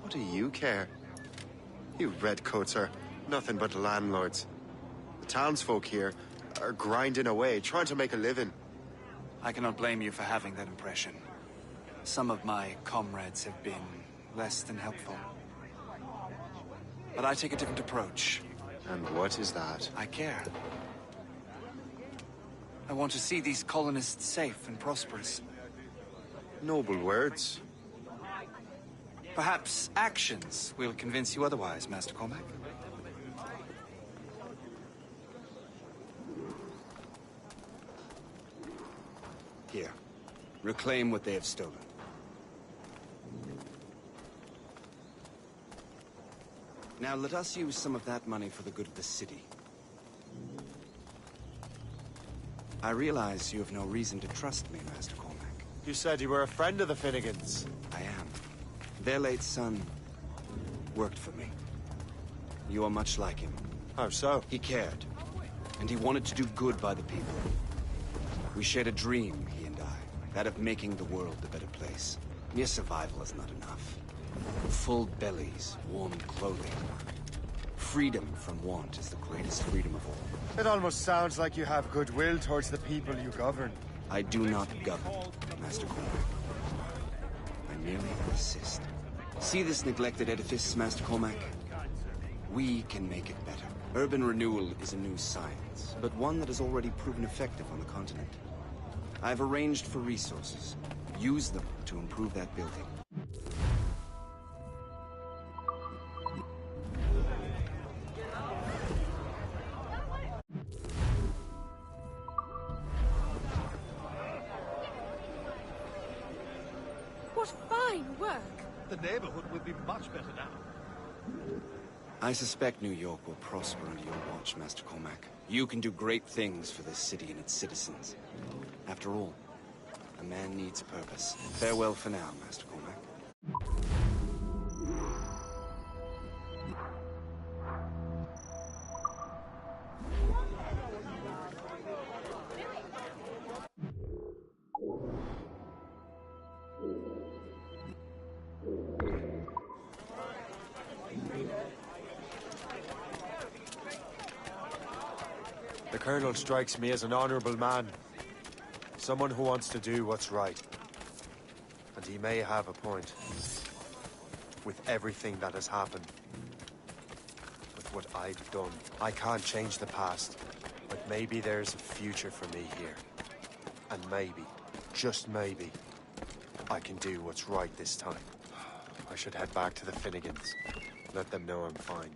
S8: What do you care? You redcoats are nothing but landlords. The townsfolk here are grinding away, trying to make a living.
S9: I cannot blame you for having that impression. Some of my comrades have been less than helpful. But I take a different approach.
S8: And what is that?
S9: I care. I want to see these colonists safe and prosperous.
S8: Noble words.
S9: Perhaps actions will convince you otherwise, Master Cormac.
S21: Here. Reclaim what they have stolen. Now let us use some of that money for the good of the city. I realize you have no reason to trust me, Master Cormac.
S8: You said you were a friend of the Finnegans.
S21: I am. Their late son worked for me. You are much like him.
S8: How so?
S21: He cared, and he wanted to do good by the people. We shared a dream, he and I, that of making the world a better place. Mere survival is not enough. Full bellies, warm clothing. Freedom from want is the greatest freedom of all.
S8: It almost sounds like you have goodwill towards the people you govern.
S21: I do not govern, Master Cormac. I merely assist. See this neglected edifice, Master Cormac? We can make it better. Urban renewal is a new science, but one that has already proven effective on the continent. I've arranged for resources. Use them to improve that building.
S13: What fine work!
S15: The neighborhood will be much better now.
S21: I suspect New York will prosper under your watch, Master Cormac. You can do great things for this city and its citizens. After all, a man needs purpose. Farewell for now, Master Cormac.
S8: The Colonel strikes me as an honorable man. Someone who wants to do what's right. And he may have a point. With everything that has happened. With what I've done. I can't change the past. But maybe there's a future for me here. And maybe, just maybe, I can do what's right this time. I should head back to the Finnegans. Let them know I'm fine.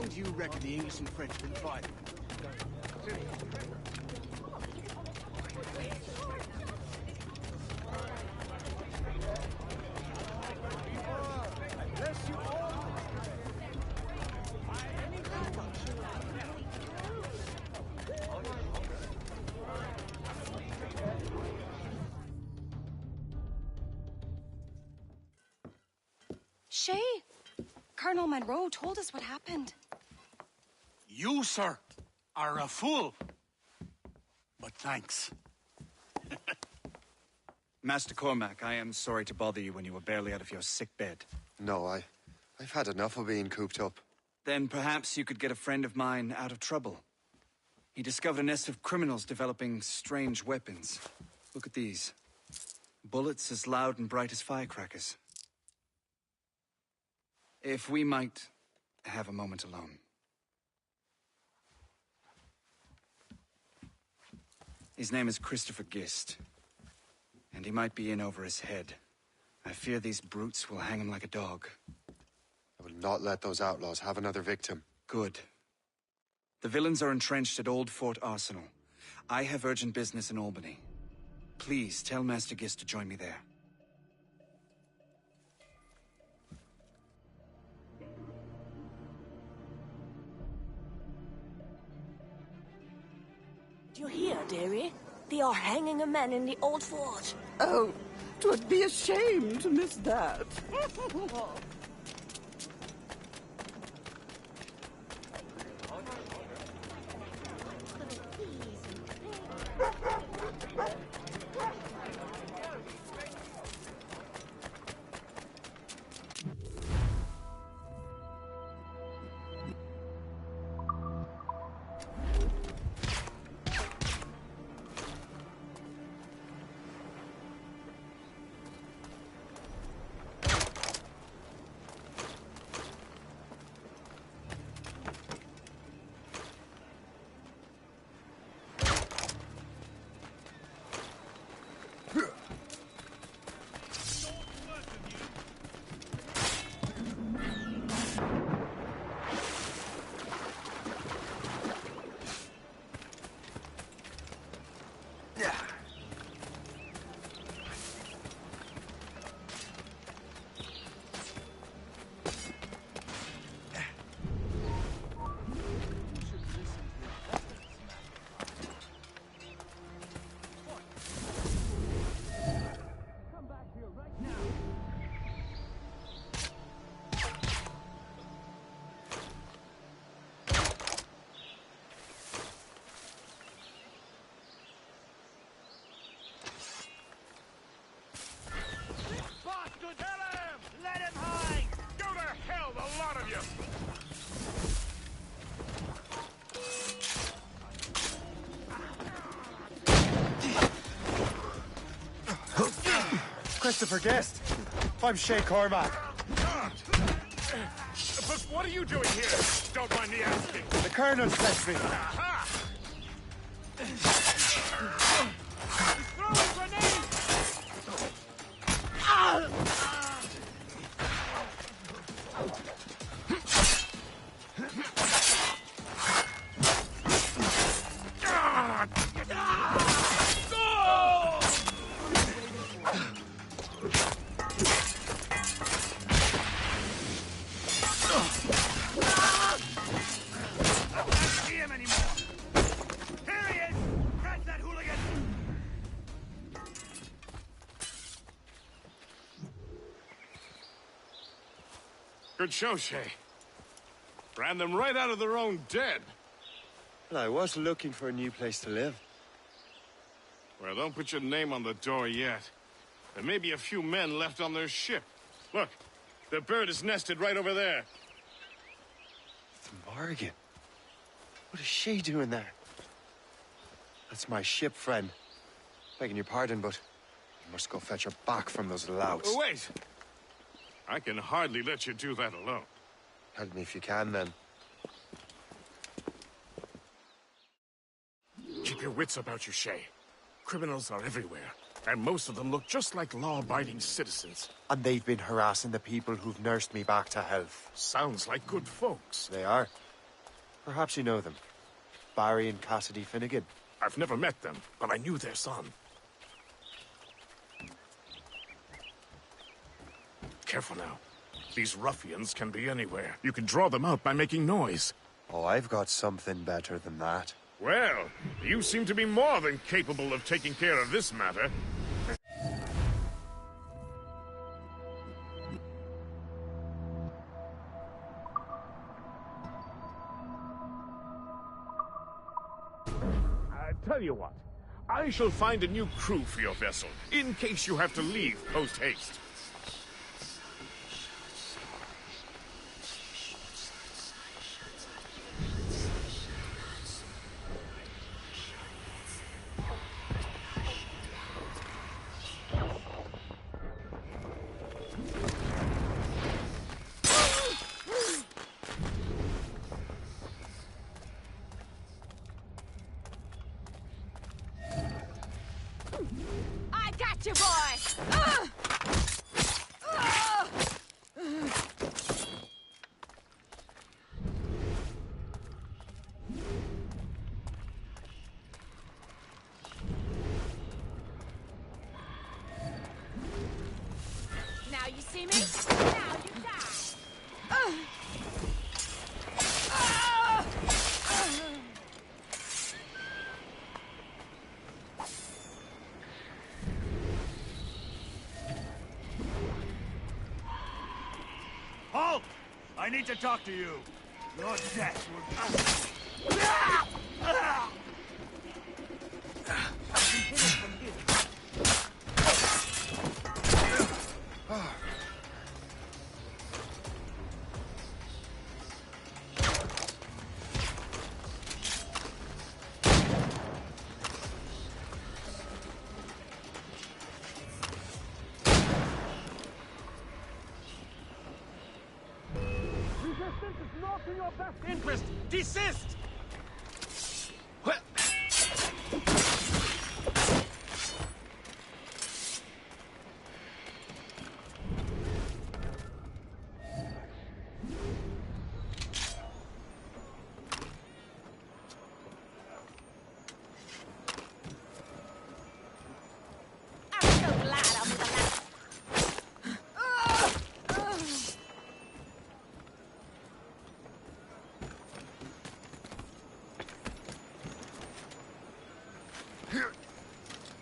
S12: do you reckon the English and French been fighting? Bless you all.
S6: Shay, Colonel Monroe told us what happened.
S15: You, sir, are a fool. But thanks.
S9: Master Cormac, I am sorry to bother you when you were barely out of your sick bed.
S8: No, I've had enough of being cooped up.
S9: Then perhaps you could get a friend of mine out of trouble. He discovered a nest of criminals developing strange weapons. Look at these. Bullets as loud and bright as firecrackers. If we might have a moment alone. His name is Christopher Gist. And he might be in over his head. I fear these brutes will hang him like a dog.
S8: I will not let those outlaws have another victim.
S9: Good. The villains are entrenched at Old Fort Arsenal. I have urgent business in Albany. Please tell Master Gist to join me there.
S7: Do you hear, dearie? They are hanging a man in the old fort.
S16: Oh, 'twould be a shame to miss that.
S1: Christopher Guest. I'm Shay Cormac.
S14: But what are you doing here? Don't mind me asking.
S1: The Colonel sent me.
S14: Aha!
S18: Good show, Shay. Ran them right out of their own den.
S8: Well, I was looking for a new place to live.
S18: Well, don't put your name on the door yet. There may be a few men left on their ship. Look, the bird is nested right over there.
S8: It's Morgan. What is she doing there? That's my ship, friend. Begging your pardon, but you must go fetch her back from those louts.
S18: Oh, wait! I can hardly let you do that alone.
S8: Help me if you can, then.
S18: Keep your wits about you, Shay. Criminals are everywhere, and most of them look just like law-abiding citizens.
S8: And they've been harassing the people who've nursed me back to health.
S18: Sounds like good folks.
S8: They are. Perhaps you know them. Barry and Cassidy Finnegan.
S18: I've never met them, but I knew their son. Careful now. These ruffians can be anywhere. You can draw them out by making noise.
S8: Oh, I've got something better than that.
S18: Well, you seem to be more than capable of taking care of this matter. Tell you what, I shall find a new crew for your vessel, in case you have to leave post-haste.
S13: I got you, boy! Now you see me? Now you die!
S20: Halt! I need to talk to you. Your death will... Resistance is not in your best interest! Desist!
S13: I'm so glad I'm with the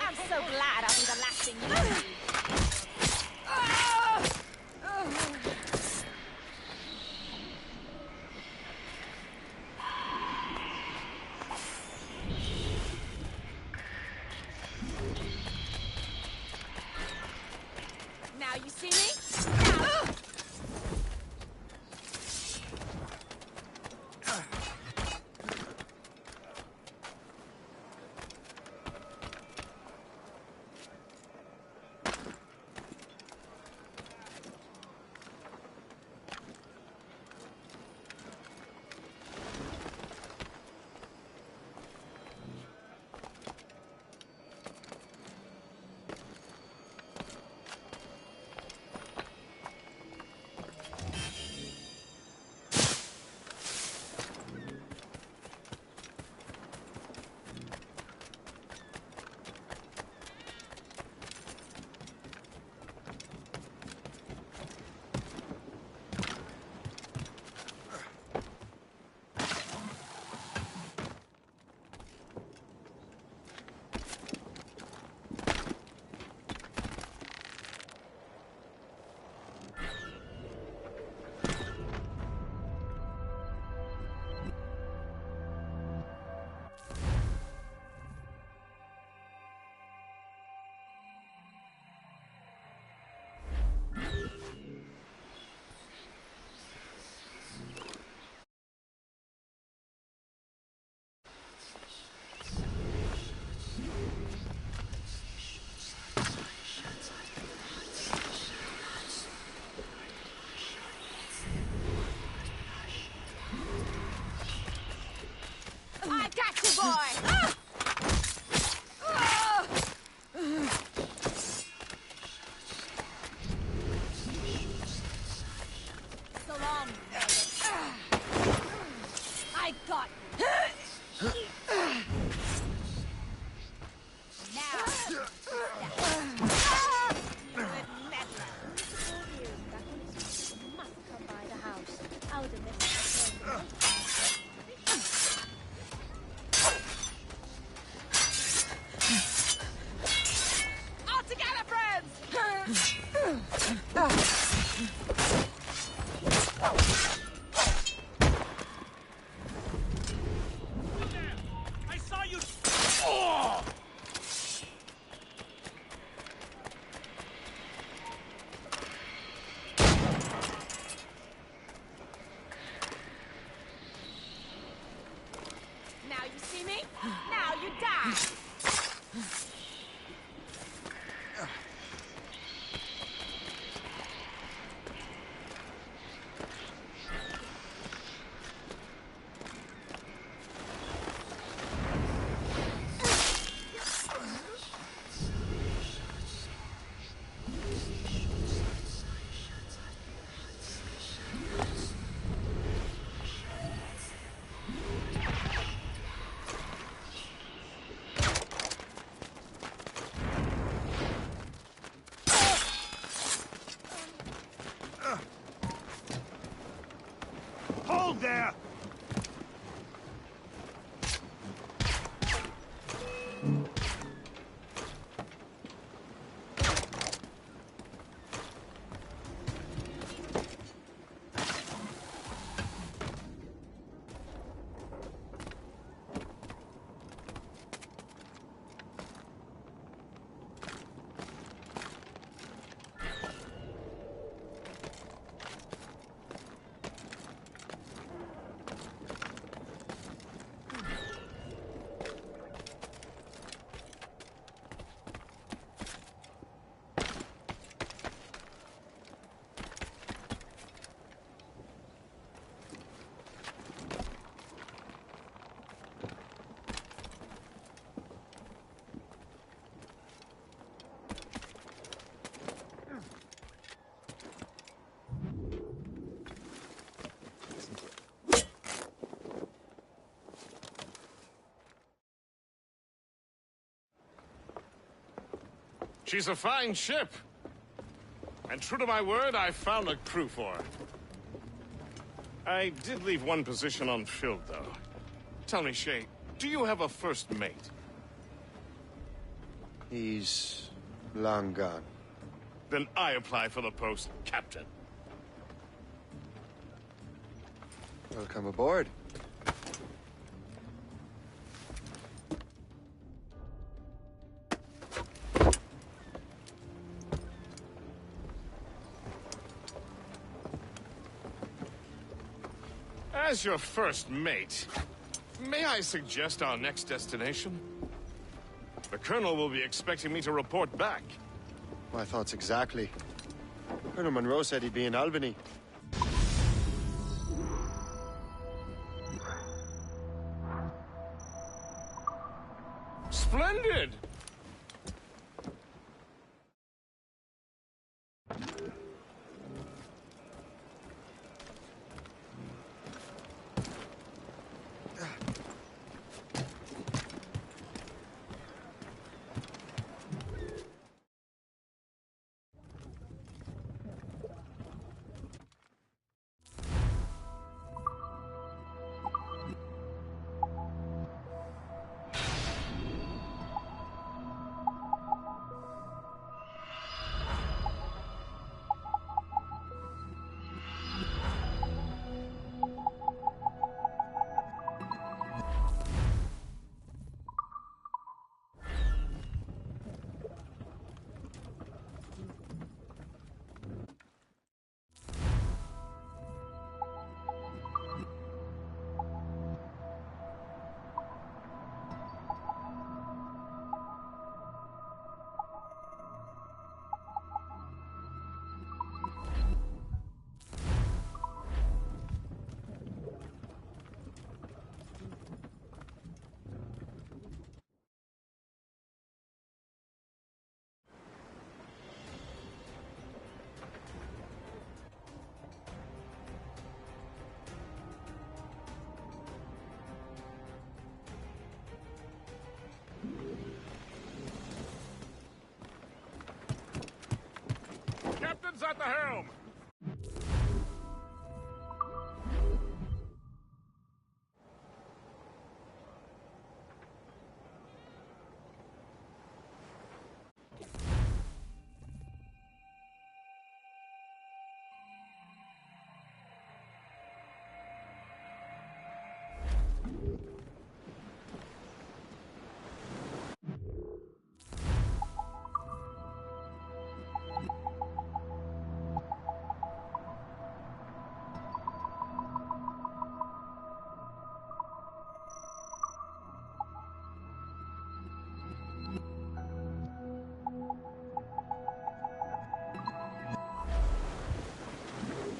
S13: last. So glad I'll be the last thing you see. Now you see me? Now.
S15: I saw you. Oh!
S13: Now you see me? Now you die!
S15: Hold there!
S18: She's a fine ship. And true to my word, I found a crew for her. I did leave one position unfilled, though. Tell me, Shay, do you have a first mate?
S8: He's long gone.
S18: Then I apply for the post, Captain.
S8: Welcome aboard.
S18: As your first mate, may I suggest our next destination? The Colonel will be expecting me to report back.
S8: My thoughts exactly. Colonel Monroe said he'd be in Albany.
S18: Splendid! Captain's at the helm!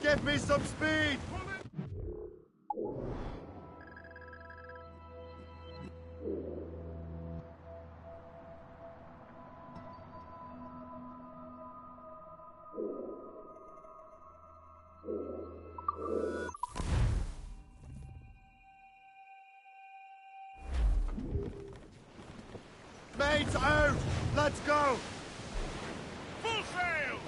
S1: Give me some speed! Mates out! Let's go!
S15: Full sails!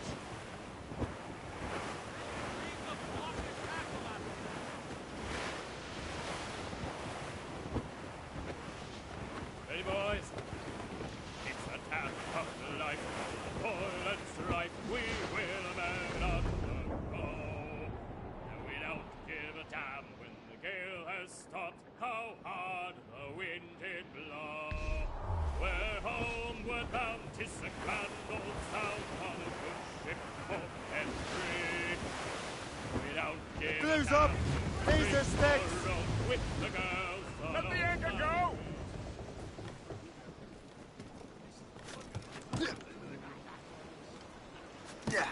S11: Ready, boys? It's a task of life. Toilets ripe, we will man undergo. And we don't give a damn when the gale has stopped, how hard the wind did blow. We're homeward bound, 'tis a grand old sound on a good ship for entry. We don't give
S1: Blues
S11: a damn
S1: up!
S11: when
S1: These
S11: we
S1: are sticks!
S11: go with the girls.
S14: Let the anchor go!
S1: Yeah.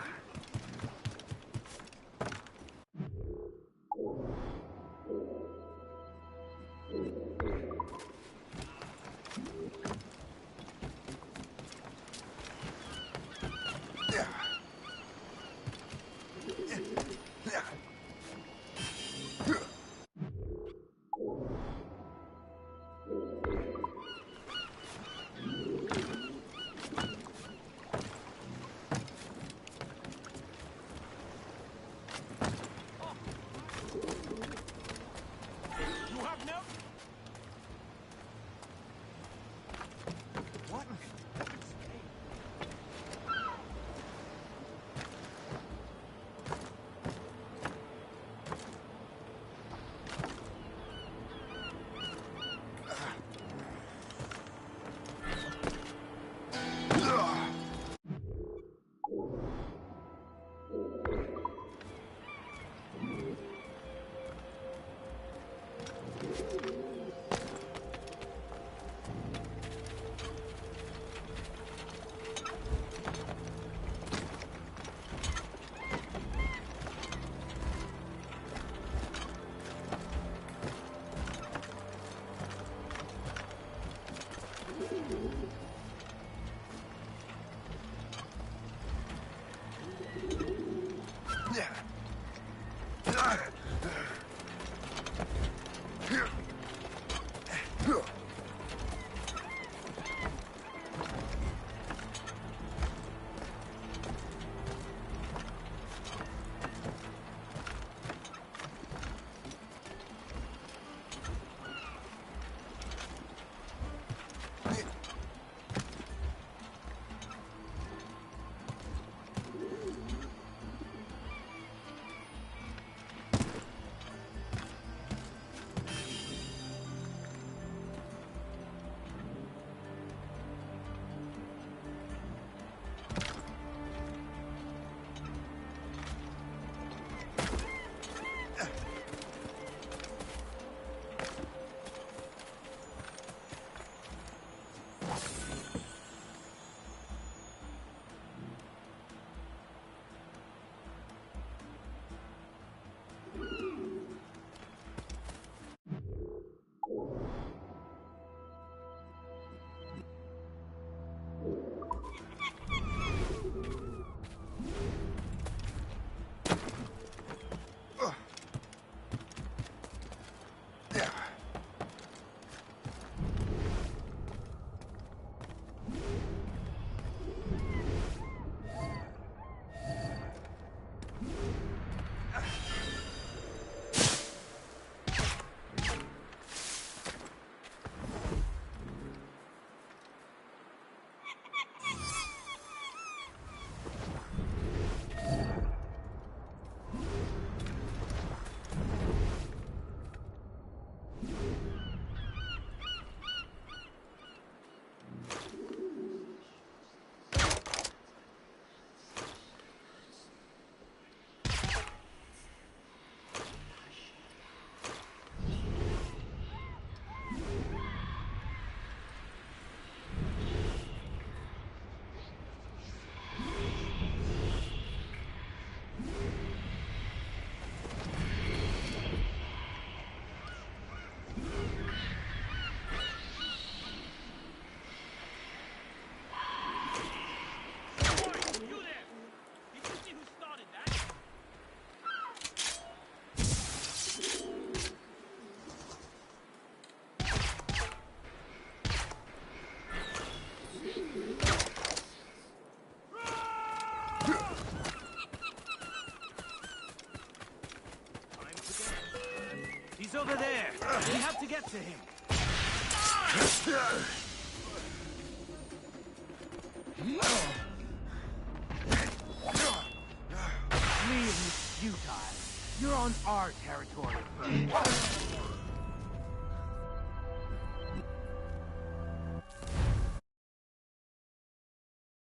S15: You have no... What? He's over there. We have to get to him. Fleeing is futile. You're on our territory.